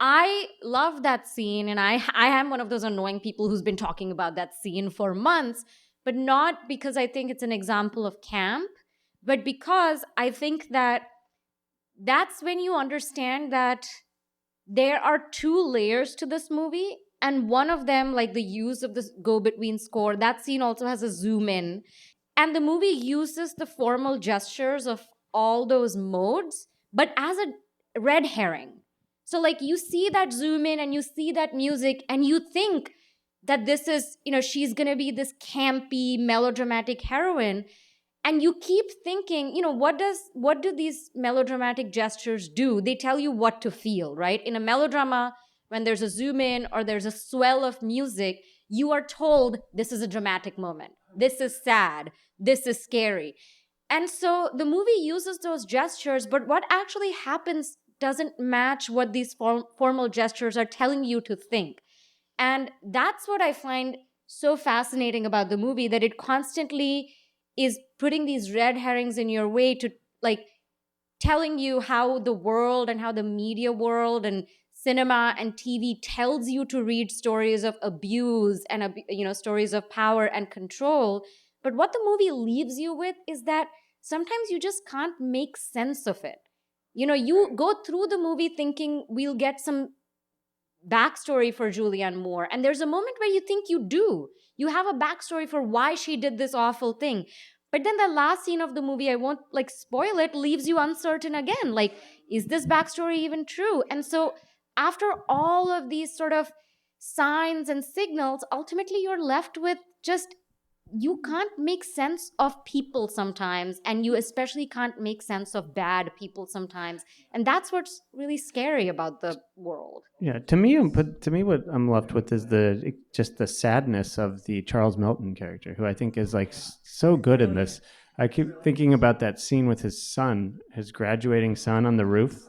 I love that scene, and I am one of those annoying people who's been talking about that scene for months, but not because I think it's an example of camp, but because I think that that's when you understand that there are two layers to this movie, and one of them, like the use of this go-between score, that scene also has a zoom in, and the movie uses the formal gestures of all those modes, but as a red herring. So like you see that zoom in and you see that music and you think that this is, she's going to be this campy, melodramatic heroine. And you keep thinking, what do these melodramatic gestures do? They tell you what to feel, right? In a melodrama, when there's a zoom in or there's a swell of music, you are told this is a dramatic moment. This is sad. This is scary. And so the movie uses those gestures, but what actually happens doesn't match what these formal gestures are telling you to think. And that's what I find so fascinating about the movie, that it constantly is putting these red herrings in your way to like telling you how the world and how the media world and cinema and TV tells you to read stories of abuse and stories of power and control. But what the movie leaves you with is that sometimes you just can't make sense of it. You go through the movie thinking we'll get some backstory for Julianne Moore, and there's a moment where you think you do. You have a backstory for why she did this awful thing. But then the last scene of the movie, I won't spoil it, leaves you uncertain again. Like, is this backstory even true? And so after all of these sort of signs and signals, ultimately you're left with just, you can't make sense of people sometimes, and you especially can't make sense of bad people sometimes. And that's what's really scary about the world.
Yeah, to me, what I'm left with is just the sadness of the Charles Melton character, who I think is so good in this. I keep thinking about that scene with his son, his graduating son on the roof,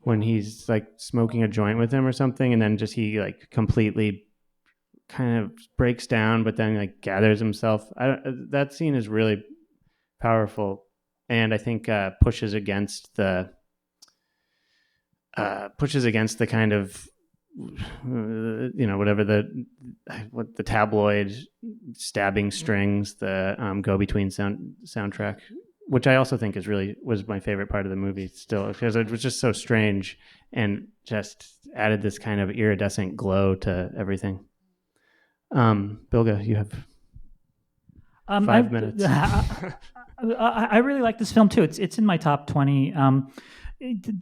when he's smoking a joint with him or something, and then just he completely kind of breaks down, but then gathers himself. That scene is really powerful, and I think pushes against the kind of whatever the tabloid stabbing strings, the go-between soundtrack, which I also think was my favorite part of the movie still, because it was just so strange and just added this kind of iridescent glow to everything. Bilge, you have 5 minutes.
I really like this film too. It's in my top 20.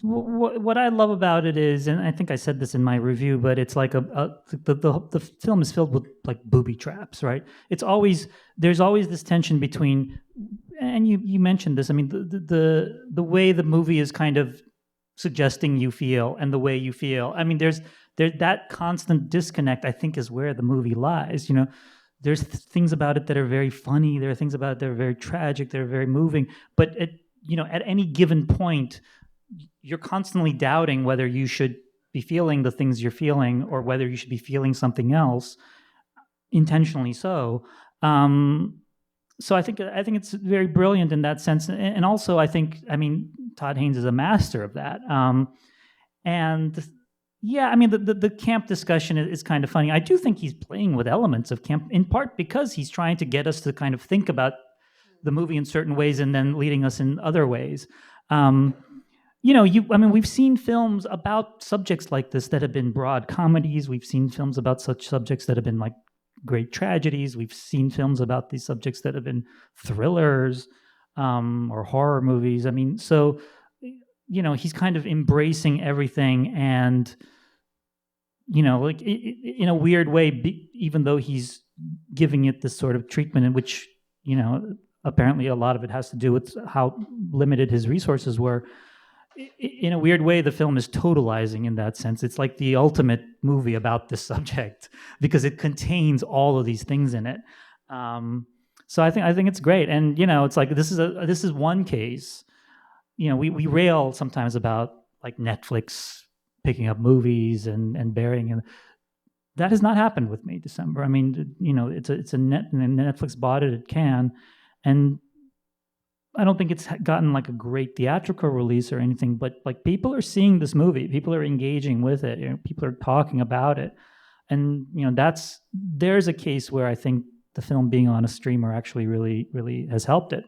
What I love about it is, and I think I said this in my review, but it's the film is filled with booby traps, right? There's always this tension between, and you mentioned this. I mean, the way the movie is kind of suggesting you feel and the way you feel. I mean, there's that constant disconnect, I think, is where the movie lies. There's things about it that are very funny. There are things about it that are very tragic. That are very moving. But at any given point, you're constantly doubting whether you should be feeling the things you're feeling or whether you should be feeling something else, intentionally so. So I think it's very brilliant in that sense, and also I think, Todd Haynes is a master of that. And yeah, the camp discussion is kind of funny. I do think he's playing with elements of camp, in part because he's trying to get us to kind of think about the movie in certain ways and then leading us in other ways. We've seen films about subjects like this that have been broad comedies. We've seen films about such subjects that have been like great tragedies. We've seen films about these subjects that have been thrillers or horror movies. So he's kind of embracing everything, and like in a weird way, even though he's giving it this sort of treatment in which apparently a lot of it has to do with how limited his resources were. In a weird way, the film is totalizing in that sense. It's like the ultimate movie about this subject because it contains all of these things in it. So I think it's great, and it's like this is one case. We rail sometimes about like Netflix picking up movies and burying them. That has not happened with me, December. It's a Netflix bought it can, and I don't think it's gotten like a great theatrical release or anything, but like people are seeing this movie, people are engaging with it, people are talking about it, and there's a case where I think the film being on a streamer actually really, really has helped it.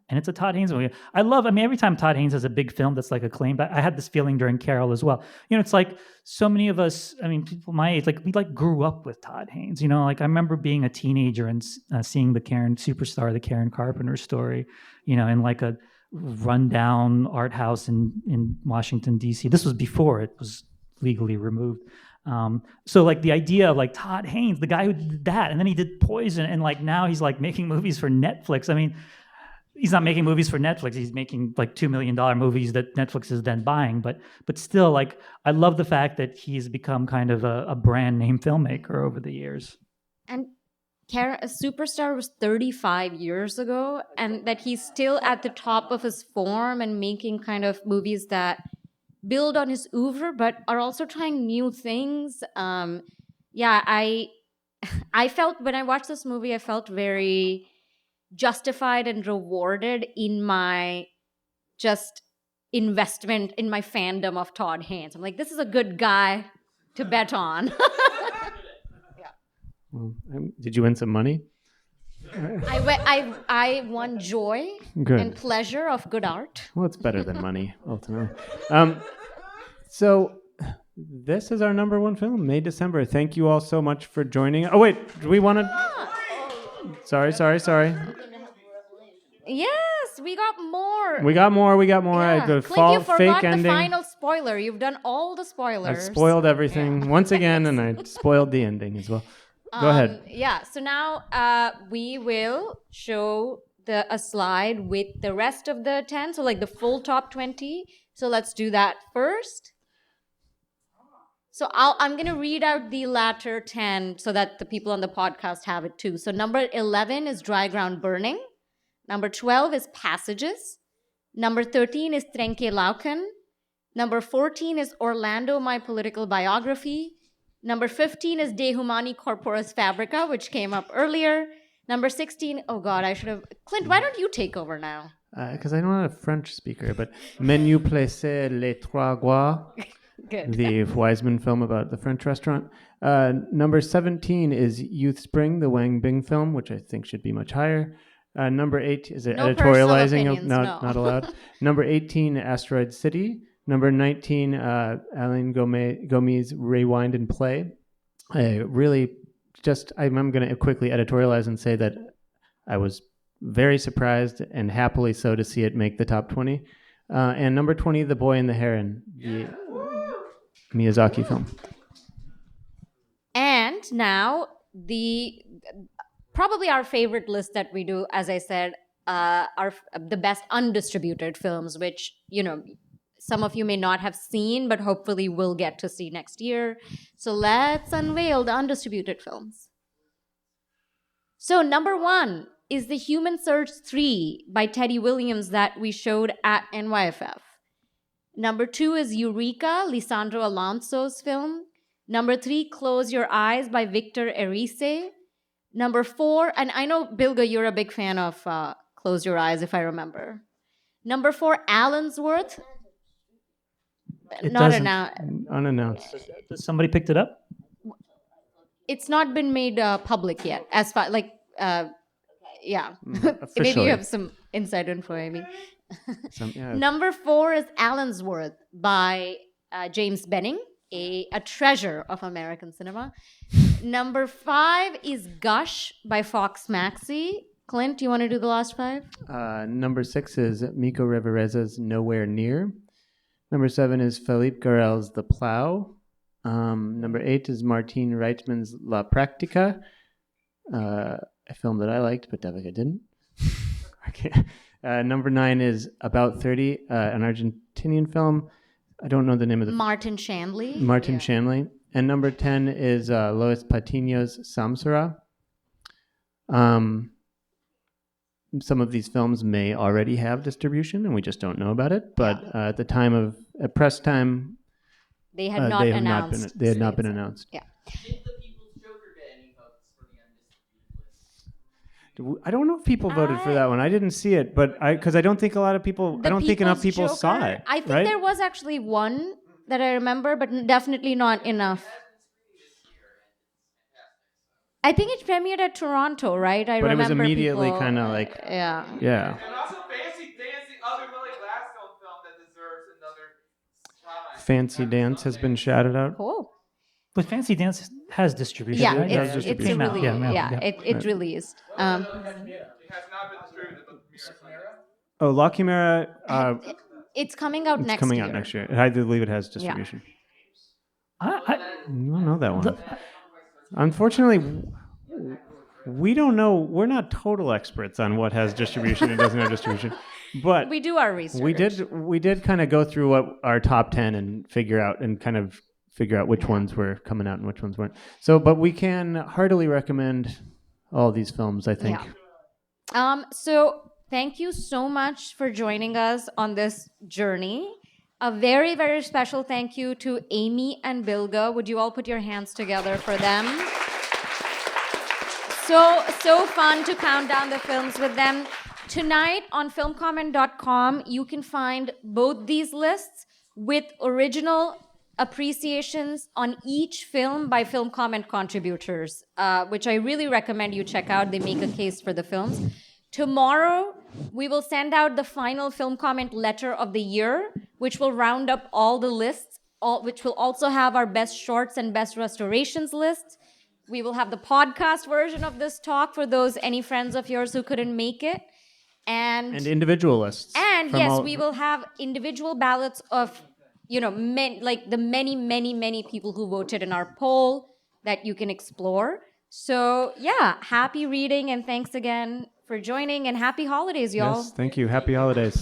And it's a Todd Haynes movie. Every time Todd Haynes has a big film that's like acclaimed, I had this feeling during Carol as well. It's like so many of us, people my age, like we like grew up with Todd Haynes. Like I remember being a teenager and seeing the Karen Carpenter story, in like a rundown art house in Washington, D.C. This was before it was legally removed. So like the idea of like Todd Haynes, the guy who did that, and then he did Poison, and like now he's like making movies for Netflix. He's not making movies for Netflix. He's making like $2 million movies that Netflix is then buying. But still, like I love the fact that he's become kind of a brand name filmmaker over the years.
And a Superstar was 35 years ago, and that he's still at the top of his form and making kind of movies that build on his oeuvre, but are also trying new things. I felt when I watched this movie, I felt very justified and rewarded in my just investment in my fandom of Todd Haynes. I'm like, this is a good guy to bet on.
Well, did you win some money?
I won joy and pleasure of good art.
Well, it's better than money, ultimately. So this is our number one film, May December. Thank you all so much for joining. Oh wait, do we want to? Sorry.
Yes, we got more.
We got more.
Yeah.
The
Clint, you forgot
fake
the
ending.
final spoiler. You've done all the spoilers.
I've spoiled everything once again, and I spoiled the ending as well. Go ahead.
Yeah, so now we will show a slide with the rest of the 10, so like the full top 20. So let's do that first. So I'm going to read out the latter 10 so that the people on the podcast have it too. So number 11 is Dry Ground Burning. Number 12 is Passages. Number 13 is Trenke Lauken. Number 14 is Orlando, My Political Biography. Number 15 is De Humani Corporis Fabrica, which came up earlier. Number 16, oh God, I should have... Clint, why don't you take over now?
Because I'm not a French speaker, but Menu Placé Les Trois Gois.
Good.
The Wiseman film about the French restaurant. Number 17 is Youth Spring, the Wang Bing film, which I think should be much higher. Number 8 is it
No
editorializing?
personal opinions, no.
Not allowed. Number 18, Asteroid City. Number 19, Alain Gomez' Rewind and Play. I'm going to quickly editorialize and say that I was very surprised and happily so to see it make the top 20. And number 20, The Boy and the Heron, the Miyazaki film.
And now probably our favorite list that we do, as I said, are the best undistributed films, which, some of you may not have seen, but hopefully will get to see next year. So let's unveil the undistributed films. So number 1 is The Human Surge 3 by Teddy Williams that we showed at NYFF. Number 2 is Eureka, Lisandro Alonso's film. Number 3, Close Your Eyes by Victor Erice. Number 4, and I know, Bilge, you're a big fan of Close Your Eyes, if I remember. Number 4, Allensworth.
It
Not
doesn't-
Unannounced.
Somebody picked it up?
It's not been made public yet. As far yeah. Maybe
Officially.
you have some inside info, Amy.
Yeah.
Number 4 is Allensworth by James Benning, a treasure of American cinema. Number 5 is Gush by Fox Maxey. Clint, do you want to do the last 5?
Number 6 is Miko Revereza's Nowhere Near. Number 7 is Philippe Garel's The Plow. Number 8 is Martine Reichmann's La Practica, a film that I liked, but Devika didn't. Number 9 is About 30, an Argentinian film. I don't know the name of the
Martin Shanley.
Martin Shanley. And number 10 is Lois Patino's Samsara. Some of these films may already have distribution, and we just don't know about it. But at the time of press time,
They had not announced.
They had not been announced.
Yeah.
Did the People's Joker get any votes for the undisputed list?
I don't know if people voted for that one. I didn't see it, but because I don't think a lot of people. I don't think enough people saw it.
I think
right?
there was actually one that I remember, but definitely not enough. I think it premiered at Toronto, right? I
But it was
remember
immediately
people-
kind of like,
Yeah.
yeah.
And also Fancy Dance, the other Lily Gladstone film that deserves another shine.
Fancy Dance has been shouted out.
Cool.
But Fancy Dance has distribution.
Yeah,
right?
does
it's
distribution.
really,
Came out,
yeah, it
Right.
released.
It has not been distributed, but premieres.
Oh, La Chimera.
It's coming out
It's
next
coming
year.
out next year. I believe it has distribution. I don't know that one. Unfortunately, we don't know. We're not total experts on what has distribution and doesn't have distribution. But
We do our research.
we did kind of go through what our top 10 and figure out which ones were coming out and which ones weren't. So, but we can heartily recommend all these films, I think.
Yeah. So thank you so much for joining us on this journey. A very, very special thank you to Amy and Bilge. Would you all put your hands together for them? So fun to count down the films with them. Tonight on filmcomment.com, you can find both these lists with original appreciations on each film by Film Comment contributors, which I really recommend you check out. They make a case for the films. Tomorrow, we will send out the final Film Comment letter of the year, which will round up all the lists, which will also have our best shorts and best restorations lists. We will have the podcast version of this talk for any friends of yours who couldn't make it. And
individual lists.
And
from
yes,
all-
we will have individual ballots of, the many people who voted in our poll that you can explore. So yeah, happy reading and thanks again for joining and happy holidays, y'all.
Yes, thank you. Happy holidays.